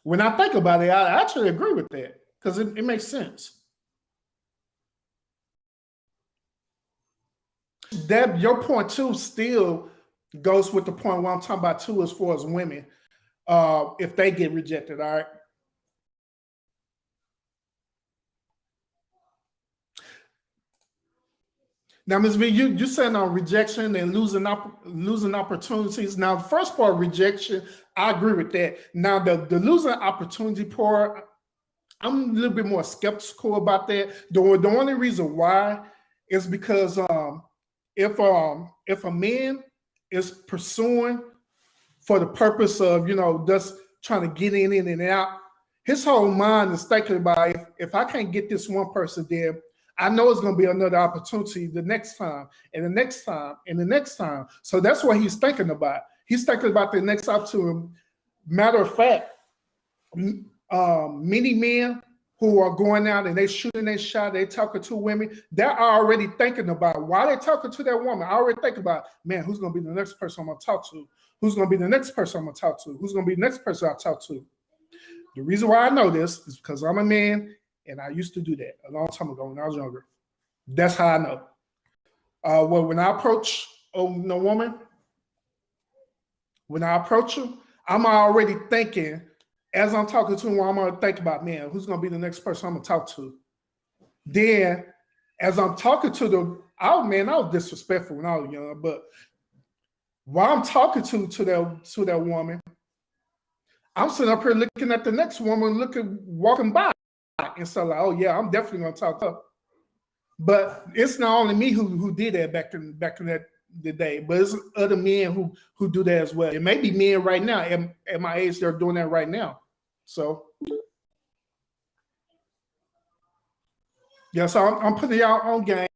When I think about it, I actually agree with that because it makes sense. that your point too still goes with the point what I'm talking about too, as far as women, if they get rejected. All right. Now, Ms. V, you saying on rejection and losing opportunities. Now, the first part, rejection, I agree with that. Now, the losing opportunity part, I'm a little bit more skeptical about that. The only reason why is because if a man is pursuing for the purpose of just trying to get in and out, his whole mind is thinking about if I can't get this one person there, I know it's going to be another opportunity the next time and the next time and the next time. So that's what he's thinking about. He's thinking about the next opportunity. Matter of fact, many men who are going out and they shooting their shot, they talking to women, they're already thinking about why they're talking to that woman. I already think about, man, who's going to be the next person I'm going to talk to? Who's going to be the next person I'm going to talk to? Who's going to be the next person I talk to? The reason why I know this is because I'm a man and I used to do that a long time ago when I was younger. That's how I know. Well, when I approach a woman, when I approach her, I'm already thinking, as I'm talking to her, I'm going to think about, man, who's going to be the next person I'm going to talk to? Then, as I'm talking to I was disrespectful when I was young, but while I'm talking to that woman, I'm sitting up here looking at the next woman, walking by, and so like, oh yeah, I'm definitely gonna talk to her. But it's not only me who did that back in the day, but it's other men who do that as well. It may be men right now at my age, they're doing that right now. So yeah, so I'm putting y'all on game.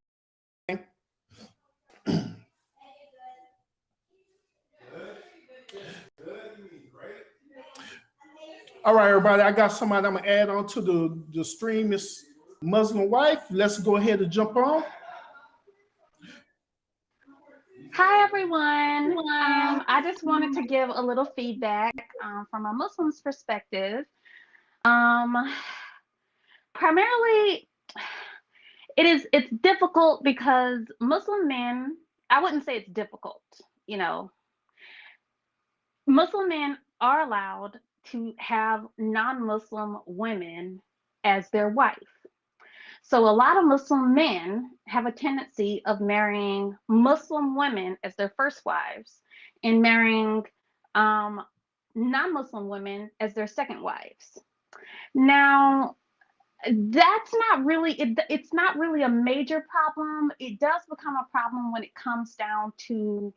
All right, everybody, I got somebody I'm gonna add on to the stream. Is Muslim wife. Let's go ahead and jump on. Hi, everyone. I just wanted to give a little feedback from a Muslim's perspective. Primarily, it's difficult because Muslim men, I wouldn't say it's difficult, Muslim men are allowed to have non-Muslim women as their wife. So a lot of Muslim men have a tendency of marrying Muslim women as their first wives and marrying non-Muslim women as their second wives. Now, that's not really, it's not really a major problem. It does become a problem when it comes down to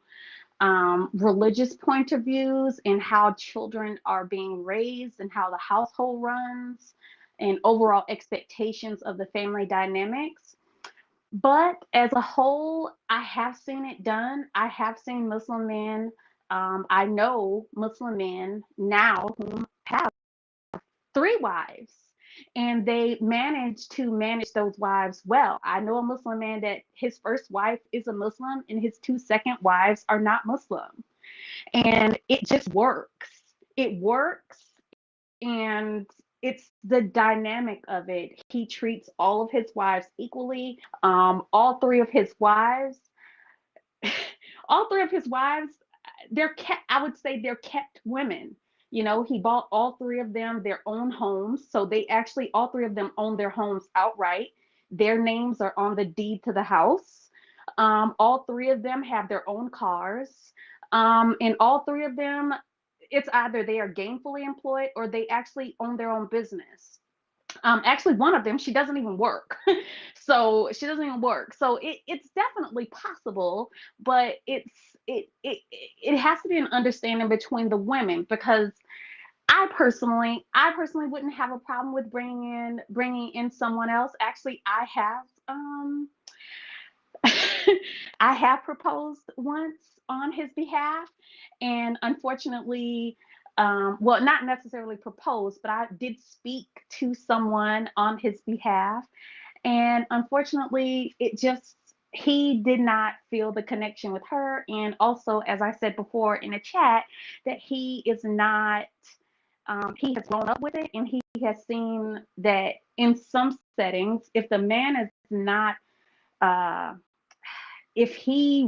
religious point of views and how children are being raised and how the household runs and overall expectations of the family dynamics. But as a whole, I have seen it done. I have seen Muslim men. I know Muslim men now who have 3 wives, and they manage to manage those wives well. I know a Muslim man that his first wife is a Muslim and his 2 second wives are not Muslim. And it just works. It works. And it's the dynamic of it. He treats all of his wives equally. All 3 of his wives, they're kept, I would say they're kept women. He bought all 3 of them their own homes. So they actually, all 3 of them own their homes outright. Their names are on the deed to the house. All 3 of them have their own cars. And all 3 of them, it's either they are gainfully employed or they actually own their own business. Actually, one of them, she doesn't even work. So she doesn't even work. So it's definitely possible, but it has to be an understanding between the women, because I personally wouldn't have a problem with bringing in someone else. Actually, I have I have proposed once on his behalf, and unfortunately, well, not necessarily proposed, but I did speak to someone on his behalf, and unfortunately, he did not feel the connection with her. And also, as I said before in a chat, that he is not, he has grown up with it, and he has seen that in some settings, if the man is not, if he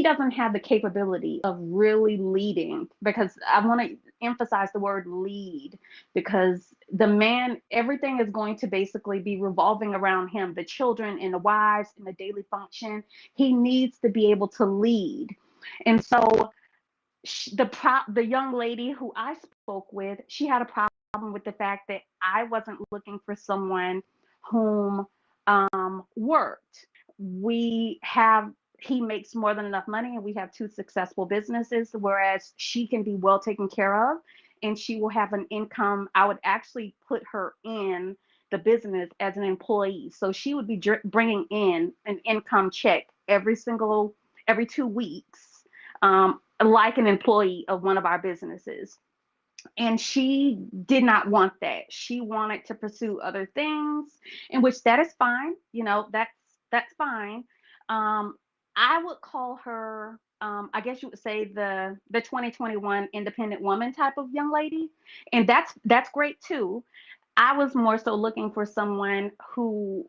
doesn't have the capability of really leading, because I want to emphasize the word lead, because the man, everything is going to basically be revolving around him, the children and the wives and the daily function. He needs to be able to lead. And so the young lady who I spoke with, she had a problem with the fact that I wasn't looking for someone whom worked. He makes more than enough money, and we have two successful businesses, whereas she can be well taken care of and she will have an income. I would actually put her in the business as an employee. So she would be bringing in an income check every 2 weeks, like an employee of one of our businesses. And she did not want that. She wanted to pursue other things, in which that is fine. That's fine. I would call her, I guess you would say the 2021 independent woman type of young lady. And that's great too. I was more so looking for someone who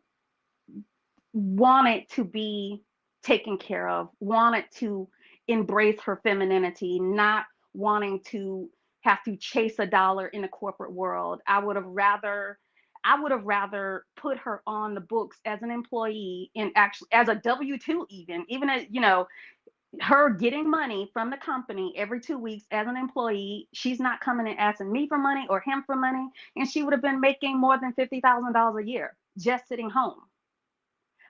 wanted to be taken care of, wanted to embrace her femininity, not wanting to have to chase a dollar in the corporate world. I would have rather put her on the books as an employee, and actually as a W-2, even as, her getting money from the company every 2 weeks as an employee. She's not coming and asking me for money or him for money. And she would have been making more than $50,000 a year just sitting home.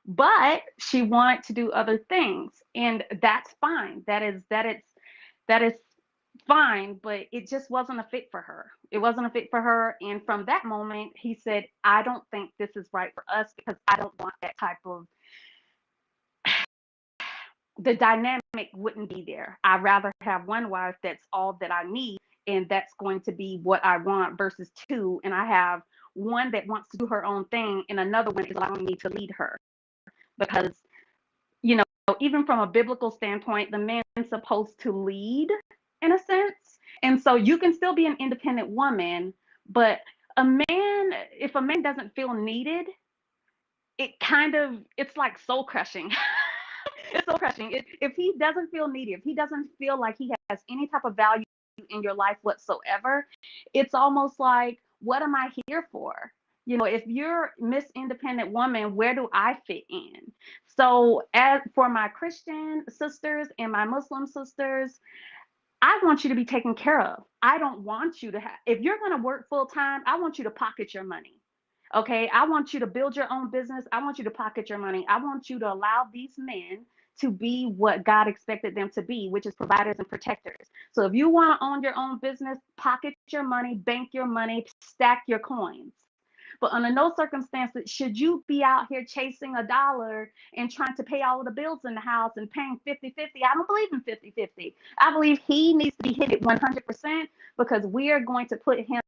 But she wanted to do other things, and that's fine. That is fine, but it just wasn't a fit for her. It wasn't a fit for her. And from that moment, he said, I don't think this is right for us, because I don't want that type of, the dynamic wouldn't be there. I'd rather have one wife that's all that I need, and that's going to be what I want, versus two. And I have one that wants to do her own thing, and another one is allowing me to lead her. Because, even from a biblical standpoint, the man's supposed to lead in a sense. And so you can still be an independent woman, but if a man doesn't feel needed, it's like soul crushing. It's soul crushing. If he doesn't feel needed, if he doesn't feel like he has any type of value in your life whatsoever, it's almost like, what am I here for? If you're Miss Independent Woman, where do I fit in? So as for my Christian sisters and my Muslim sisters, I want you to be taken care of. I don't want you to if you're going to work full time, I want you to pocket your money. Okay. I want you to build your own business. I want you to pocket your money. I want you to allow these men to be what God expected them to be, which is providers and protectors. So if you want to own your own business, pocket your money, bank your money, stack your coins. But under no circumstances should you be out here chasing a dollar and trying to pay all of the bills in the house and paying 50-50. I don't believe in 50-50. I believe he needs to be hit at 100%, because we are going to put him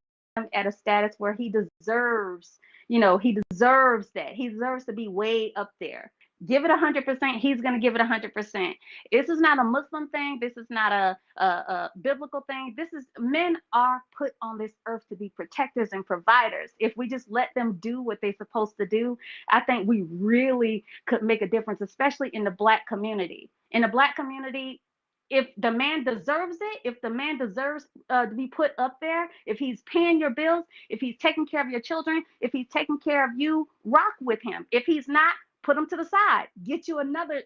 at a status where he deserves, he deserves that. He deserves to be way up there. Give it 100%. He's going to give it 100%. This is not a Muslim thing. This is not a biblical thing. Men are put on this earth to be protectors and providers. If we just let them do what they're supposed to do, I think we really could make a difference, especially in the Black community. In the Black community, if the man deserves it, if the man deserves to be put up there, if he's paying your bills, if he's taking care of your children, if he's taking care of you, rock with him. If he's not, put him to the side. Get you another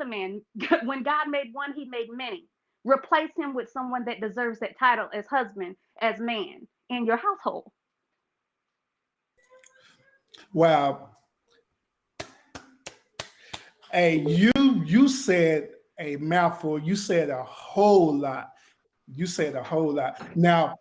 man. When God made one, he made many. Replace him with someone that deserves that title as husband, as man in your household. Wow. Hey, you said a mouthful. You said a whole lot. Now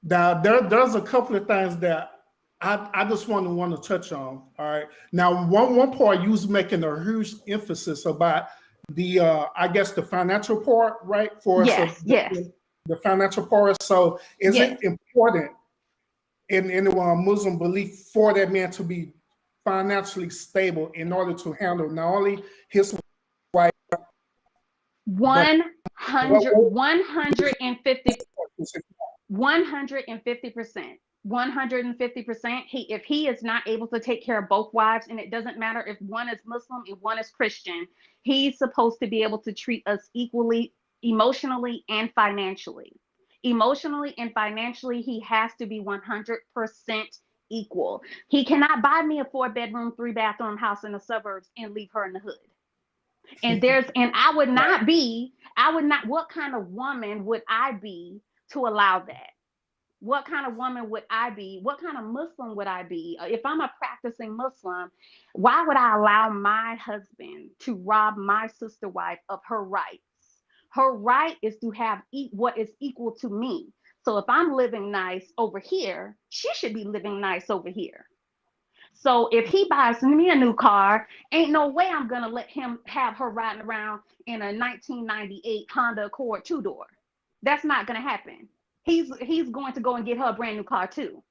there's a couple of things that I just want to touch on. All right. Now, one part you was making a huge emphasis about the I guess the financial part, right? Yes. The financial part. So is Yes. it important in the Muslim belief for that man to be financially stable in order to handle not only his wife, 150%. 150%. If he is not able to take care of both wives, and it doesn't matter if one is Muslim and one is Christian, he's supposed to be able to treat us equally, emotionally and financially. Emotionally and financially, he has to be 100% equal. He cannot buy me a 4-bedroom, 3-bathroom house in the suburbs and leave her in the hood. And I would not, what kind of woman would I be to allow that? What kind of woman would I be? What kind of Muslim would I be? If I'm a practicing Muslim, why would I allow my husband to rob my sister wife of her rights? Her right is to have what is equal to me. So if I'm living nice over here, she should be living nice over here. So if he buys me a new car, ain't no way I'm gonna let him have her riding around in a 1998 Honda Accord 2-door. That's not gonna happen. He's going to go and get her a brand new car too.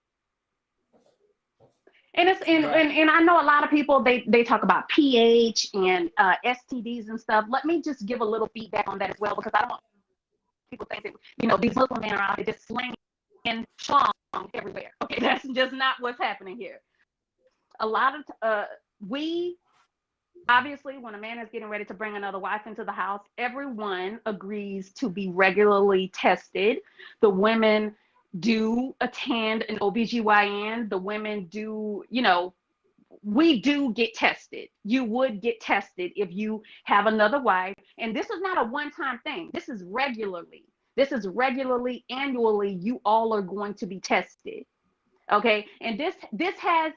And and I know a lot of people, they talk about pH and STDs and stuff. Let me just give a little feedback on that as well, because I don't want people to think that, these Muslim men are out there just slanging schlong everywhere. Okay, that's just not what's happening here. A lot of we obviously, when a man is getting ready to bring another wife into the house, everyone agrees to be regularly tested. The women do attend an OBGYN. The women do, we do get tested. You would get tested if you have another wife. And this is not a one-time thing. This is regularly. Annually, you all are going to be tested. Okay. And this has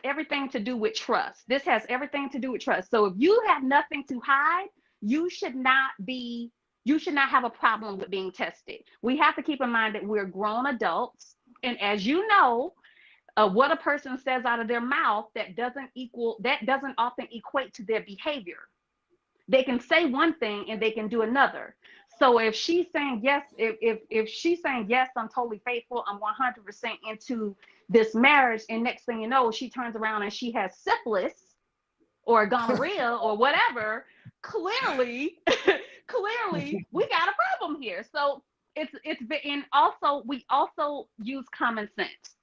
everything to do with trust. So if you have nothing to hide, you should not have a problem with being tested. We have to keep in mind that we're grown adults. And as you know, what a person says out of their mouth, that doesn't often equate to their behavior. They can say one thing and they can do another. So if she's saying yes, if she's saying yes, I'm totally faithful, I'm 100% into this marriage, and next thing you know, she turns around and she has syphilis or gonorrhea or whatever, clearly we got a problem here. So and also we also use common sense.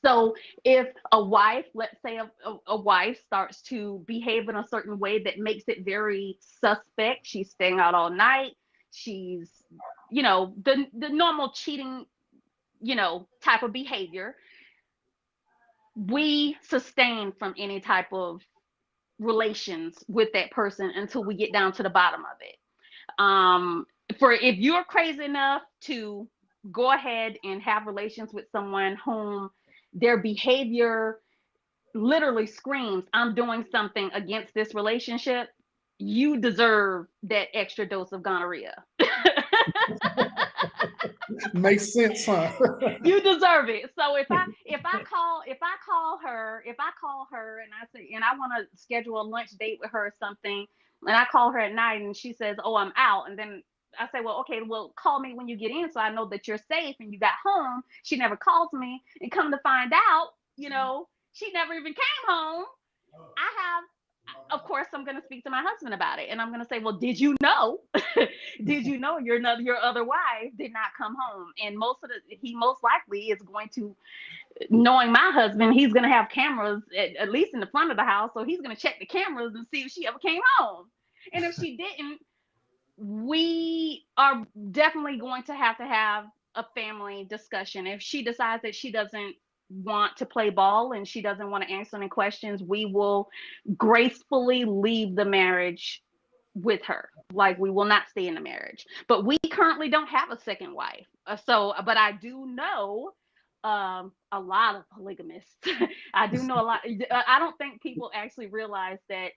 So if a wife, let's say a wife starts to behave in a certain way that makes it very suspect, she's staying out all night, she's, the normal cheating, type of behavior, we sustain from any type of relations with that person until we get down to the bottom of it. For if you're crazy enough to go ahead and have relations with someone whom their behavior literally screams, I'm doing something against this relationship, you deserve that extra dose of gonorrhea. Makes sense, huh? You deserve it. So if I call her and I say, and I want to schedule a lunch date with her or something, and I call her at night and she says, oh, I'm out, and then I say, well, okay, well, call me when you get in so I know that you're safe and you got home. She never calls me, and come to find out, she never even came home. Of course, I'm going to speak to my husband about it, and I'm going to say, well, did you know your other wife did not come home? And he most likely is going to, knowing my husband, he's going to have cameras at least in the front of the house, so he's going to check the cameras and see if she ever came home. And if she didn't, we are definitely going to have a family discussion. If she decides that she doesn't want to play ball and she doesn't want to answer any questions, we will gracefully leave the marriage with her. Like, we will not stay in the marriage. But we currently don't have a second wife. But I do know a lot of polygamists. I do know a lot. I don't think people actually realize that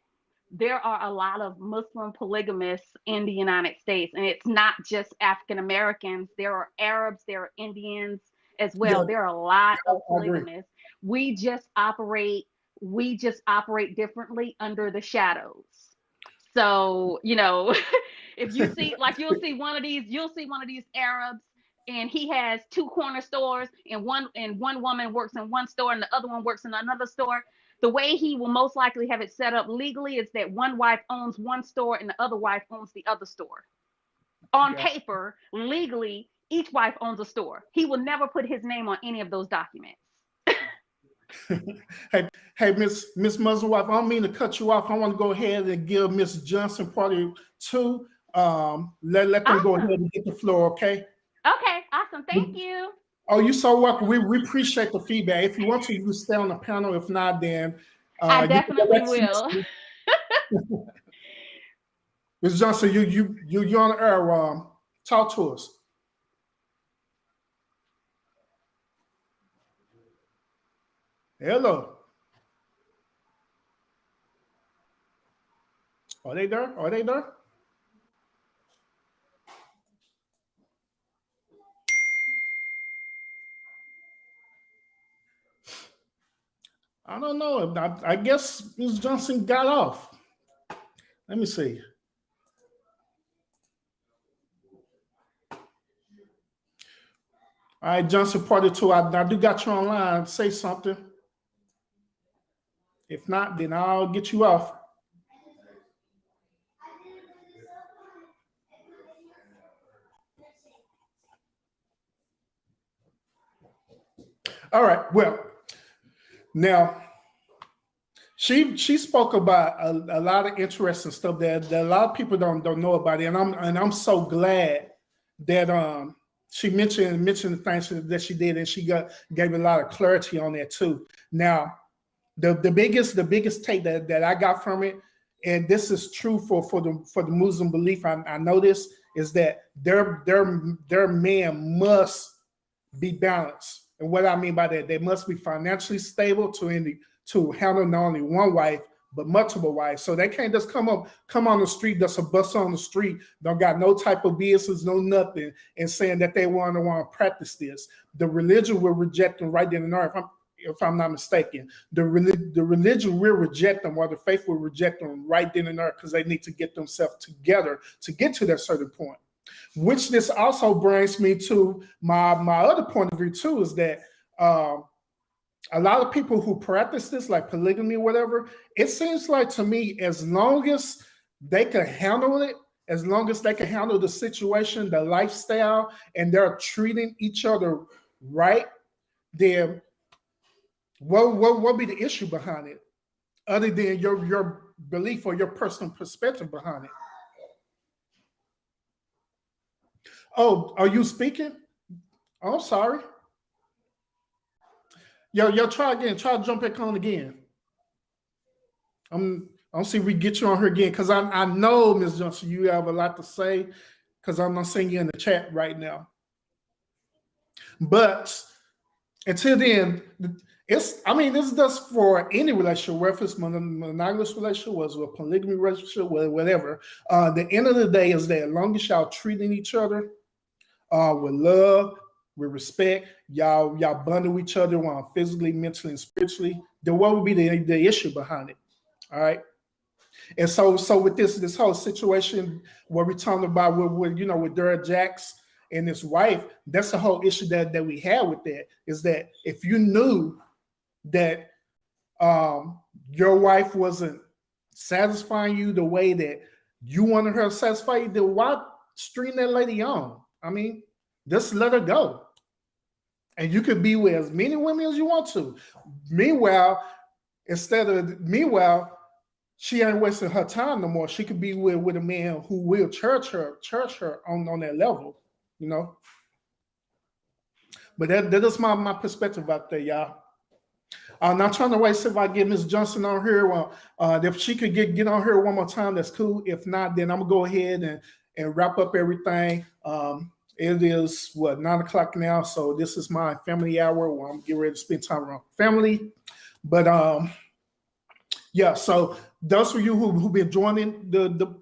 there are a lot of Muslim polygamists in the United States, and it's not just African Americans. There are Arabs, there are Indians as well. Yeah. There are a lot of polygamists. We just operate differently under the shadows. So, if you see, like, you'll see one of these Arabs, and he has 2 corner stores, and one woman works in one store and the other one works in another store. The way he will most likely have it set up legally is that one wife owns one store and the other wife owns the other store. On paper, legally, each wife owns a store. He will never put his name on any of those documents. Hey, Miss Musselwife, I don't mean to cut you off. I want to go ahead and give Miss Johnson part 2. Let them go ahead and get the floor, okay? Okay, awesome. Thank you. Oh, you're so welcome. We appreciate the feedback. If you want to, you stay on the panel. If not, then I definitely will. Ms. Johnson, you're on the air. Talk to us. Hello. Are they there? Are they there? I don't know. I guess Ms. Johnson got off. Let me see. All right, Johnson, part 2. I do got you online. Say something. If not, then I'll get you off. All right. Well, now she spoke about a lot of interesting stuff that a lot of people don't know about it, and I'm so glad that she mentioned the things that she did, and she gave a lot of clarity on that too. Now, the biggest take that I got from it, and this is true for the Muslim belief, I know this, is that their man must be balanced. And what I mean by that, they must be financially stable to handle not only one wife, but multiple wives. So they can't just come on the street, just a bus on the street, don't got no type of business, no nothing, and saying that they want to practice this. The religion will reject them right then and there, if I'm not mistaken. The religion will reject them, or the faith will reject them right then and there, because they need to get themselves together to get to that certain point. Which this also brings me to my other point of view too, is that a lot of people who practice this, like polygamy or whatever, it seems like to me, as long as they can handle it, as long as they can handle the situation, the lifestyle, and they're treating each other right, then what be the issue behind it, other than your belief or your personal perspective behind it? Oh, are you speaking? Oh, I'm sorry. Yo, try again. Try to jump back on again. I'm see if we get you on here again, because I know, Ms. Johnson, you have a lot to say, because I'm not seeing you in the chat right now. But until then, this is just for any relationship, whether it's monogamous relationship, whether it's a polygamy relationship, whatever. The end of the day is that as long as y'all treating each other with love, with respect, y'all bundle each other physically, mentally, and spiritually, then what would be the issue behind it? All right. And so with this whole situation where we're talking about with Derrick Jaxn and his wife, that's the whole issue that we have with that, is that if you knew that your wife wasn't satisfying you the way that you wanted her to satisfy you, then why string that lady on? I mean, just let her go. And you could be with as many women as you want to. Meanwhile, she ain't wasting her time no more. She could be with a man who will church her on that level, you know. But that is my perspective out there, y'all. I'm not trying to wait if I get Ms. Johnson on here. Well, if she could get on here one more time, that's cool. If not, then I'm gonna go ahead and wrap up everything. It is 9 o'clock now, so this is my family hour where I'm getting ready to spend time around family. But yeah, so those of you who've been joining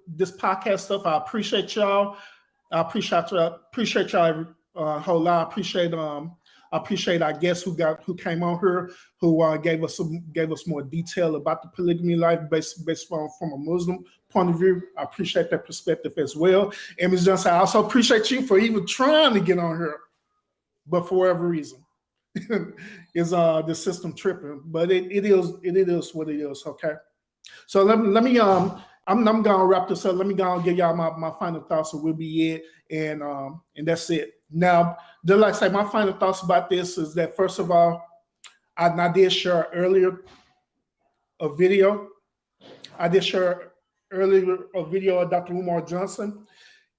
this podcast stuff, I appreciate y'all. I appreciate y'all a whole lot. I appreciate our guests who came on here, who gave us more detail about the polygamy life based from a Muslim point of view. I appreciate that perspective as well. And Ms. Johnson, I also appreciate you for even trying to get on here, but for whatever reason, is the system tripping. But it is what it is. Okay. So let me I'm gonna wrap this up. Let me go and give y'all my final thoughts, so we'll be it, and that's it. Now, just like I say, my final thoughts about this is that first of all, I did share earlier a video. I did share earlier a video of Dr. Umar Johnson.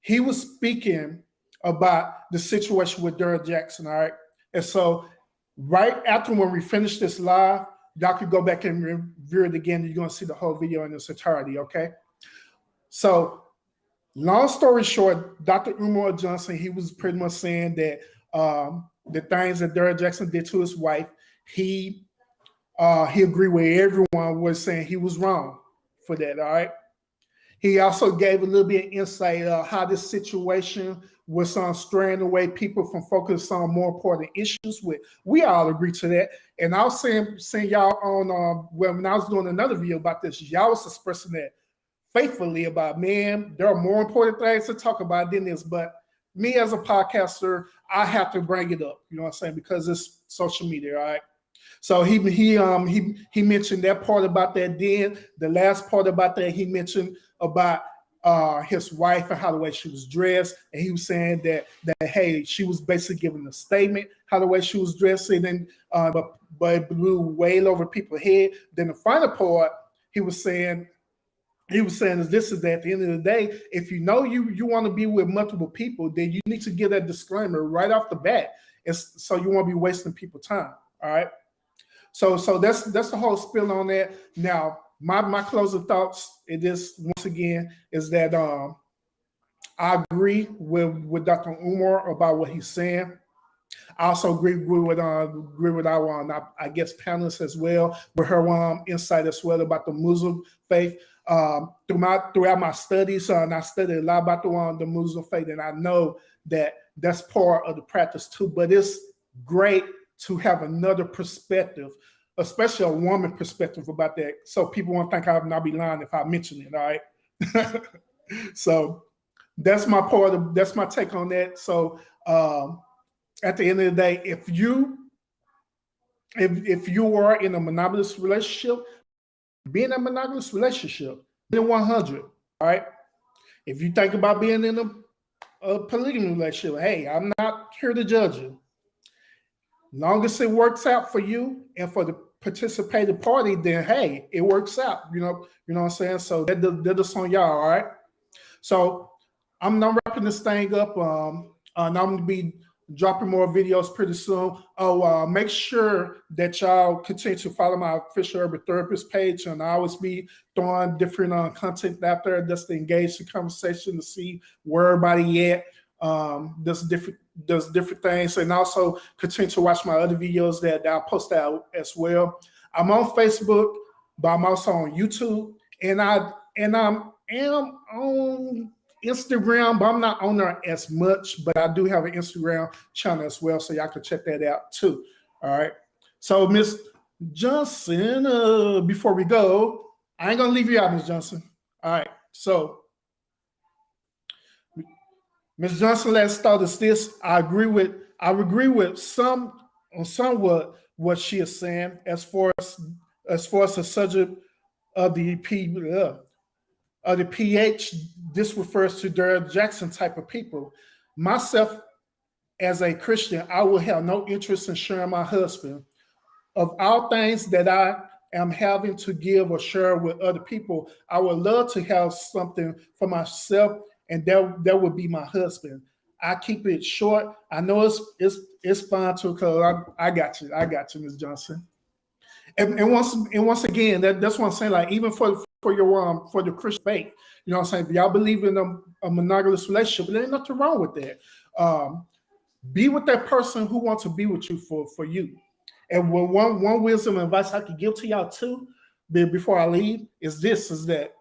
He was speaking about the situation with Derrick Jaxn, all right? And so right after when we finish this live, y'all could go back and review it again. You're going to see the whole video in its entirety, okay? So long story short, Dr. Umar Johnson, he was pretty much saying that the things that Derrick Jaxn did to his wife, he agreed with everyone was saying he was wrong for that, all right? He also gave a little bit of insight of how this situation was straying away people from focusing on more important issues. We all agree to that. And I was saying y'all on when I was doing another video about this, y'all was expressing that faithfully about, man, there are more important things to talk about than this. But me as a podcaster, I have to bring it up. You know what I'm saying? Because it's social media, all right? So he mentioned that part about that. Then the last part about that, he mentioned about his wife and how the way she was dressed, and he was saying that hey, she was basically giving a statement how the way she was dressed, and then but it blew way over people's head. Then the final part, he was saying is this is that at the end of the day, if you know you want to be with multiple people, then you need to give that disclaimer right off the bat, so you won't be wasting people's time. All right. So that's the whole spill on that. Now, my closing thoughts in this once again is that I agree with Dr. Umar about what he's saying. I also agree with our I guess panelists as well, with her insight as well about the Muslim faith. Throughout my studies, and I studied a lot about the Muslim faith, and I know that that's part of the practice too. But it's great to have another perspective, especially a woman perspective about that. So people won't think I'll not be lying if I mention it, all right? So that's my take on that. So at the end of the day, if you are in a monogamous relationship, be in a monogamous relationship, be in 100, all right? If you think about being in a polygamy relationship, hey, I'm not here to judge you. Long as it works out for you and for the participating party, then hey, it works out. You know what I'm saying? So that's on y'all, all right? So I'm wrapping this thing up. And I'm gonna be dropping more videos pretty soon. Make sure that y'all continue to follow my official urban therapist page, and I always be throwing different content out there just to engage the conversation, to see where everybody at. Does different things, and also continue to watch my other videos that I post out as well. I'm on Facebook, but I'm also on YouTube, and I'm on Instagram, but I'm not on there as much. But I do have an Instagram channel as well, so y'all can check that out too. All right. So Miss Johnson, before we go, I ain't gonna leave you out, Miss Johnson. All right. So Ms. Johnson, let's start this. I agree with somewhat what she is saying as far as the subject of the PH. This refers to Derrick Jaxn type of people. Myself, as a Christian, I will have no interest in sharing my husband. Of all things that I am having to give or share with other people, I would love to have something for myself, and that would be my husband. I keep it short. I know it's fine too, because I got you, Ms. Johnson. And once again, that's what I'm saying. Like, even for the Christian faith, you know what I'm saying? If y'all believe in a monogamous relationship, there ain't nothing wrong with that. Be with that person who wants to be with you for you. And one wisdom and advice I could give to y'all too, before I leave, is that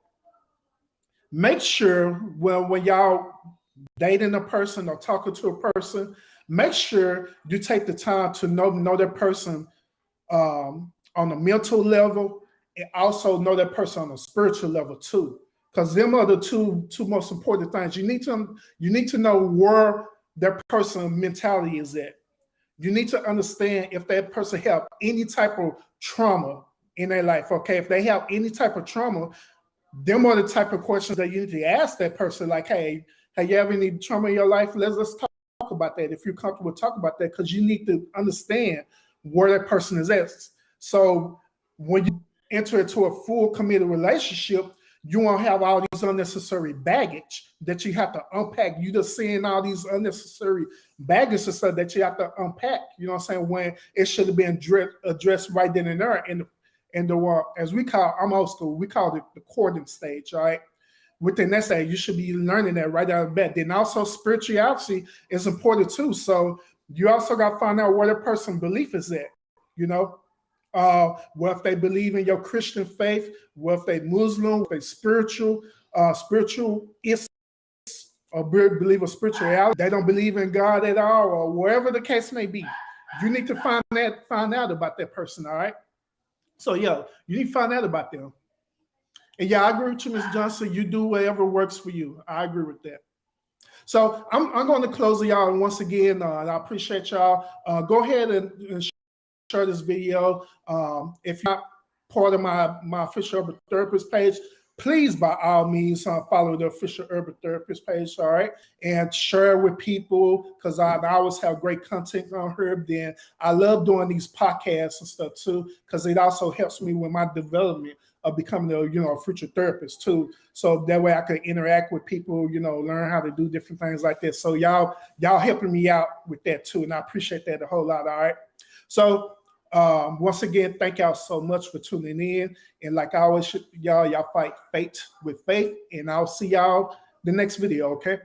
make sure when y'all dating a person or talking to a person, make sure you take the time to know that person on a mental level, and also know that person on a spiritual level too. Because them are the two most important things. You need to know where that person's mentality is at. You need to understand if that person have any type of trauma in their life. Okay, if they have any type of trauma, them are the type of questions that you need to ask that person. Like, hey, have you ever any trauma in your life? Let's talk about that. If you're comfortable, talk about that, because you need to understand where that person is at. So when you enter into a full committed relationship, you won't have all these unnecessary baggage that you have to unpack. You just seeing all these unnecessary baggage and stuff that you have to unpack. You know what I'm saying? When it should have been addressed right then and there. And the as we call, I'm old school, we call it the courting stage. All right. Within that stage, you should be learning that right out of bed. Then also spirituality is important too. So you also got to find out where the person's belief is at. You know. What if they believe in your Christian faith? What if they Muslim? What if they spiritualist, or believe in spirituality? They don't believe in God at all, or wherever the case may be. You need to find out about that person. All right. So yeah, you need to find out about them. And yeah, I agree with you, Ms. Johnson. You do whatever works for you. I agree with that. So I'm going to close it, y'all. And once again, I appreciate y'all. Go ahead and share this video. If you're not part of my official Urban Therapist page, please by all means follow the official Urban Therapist page, all right? And share with people, because I always have great content on here. Then I love doing these podcasts and stuff too, because it also helps me with my development of becoming a future therapist too. So that way I can interact with people, learn how to do different things like this. So y'all helping me out with that too, and I appreciate that a whole lot, all right? So once again, thank y'all so much for tuning in. And like I always, y'all fight fate with faith. And I'll see y'all the next video, okay?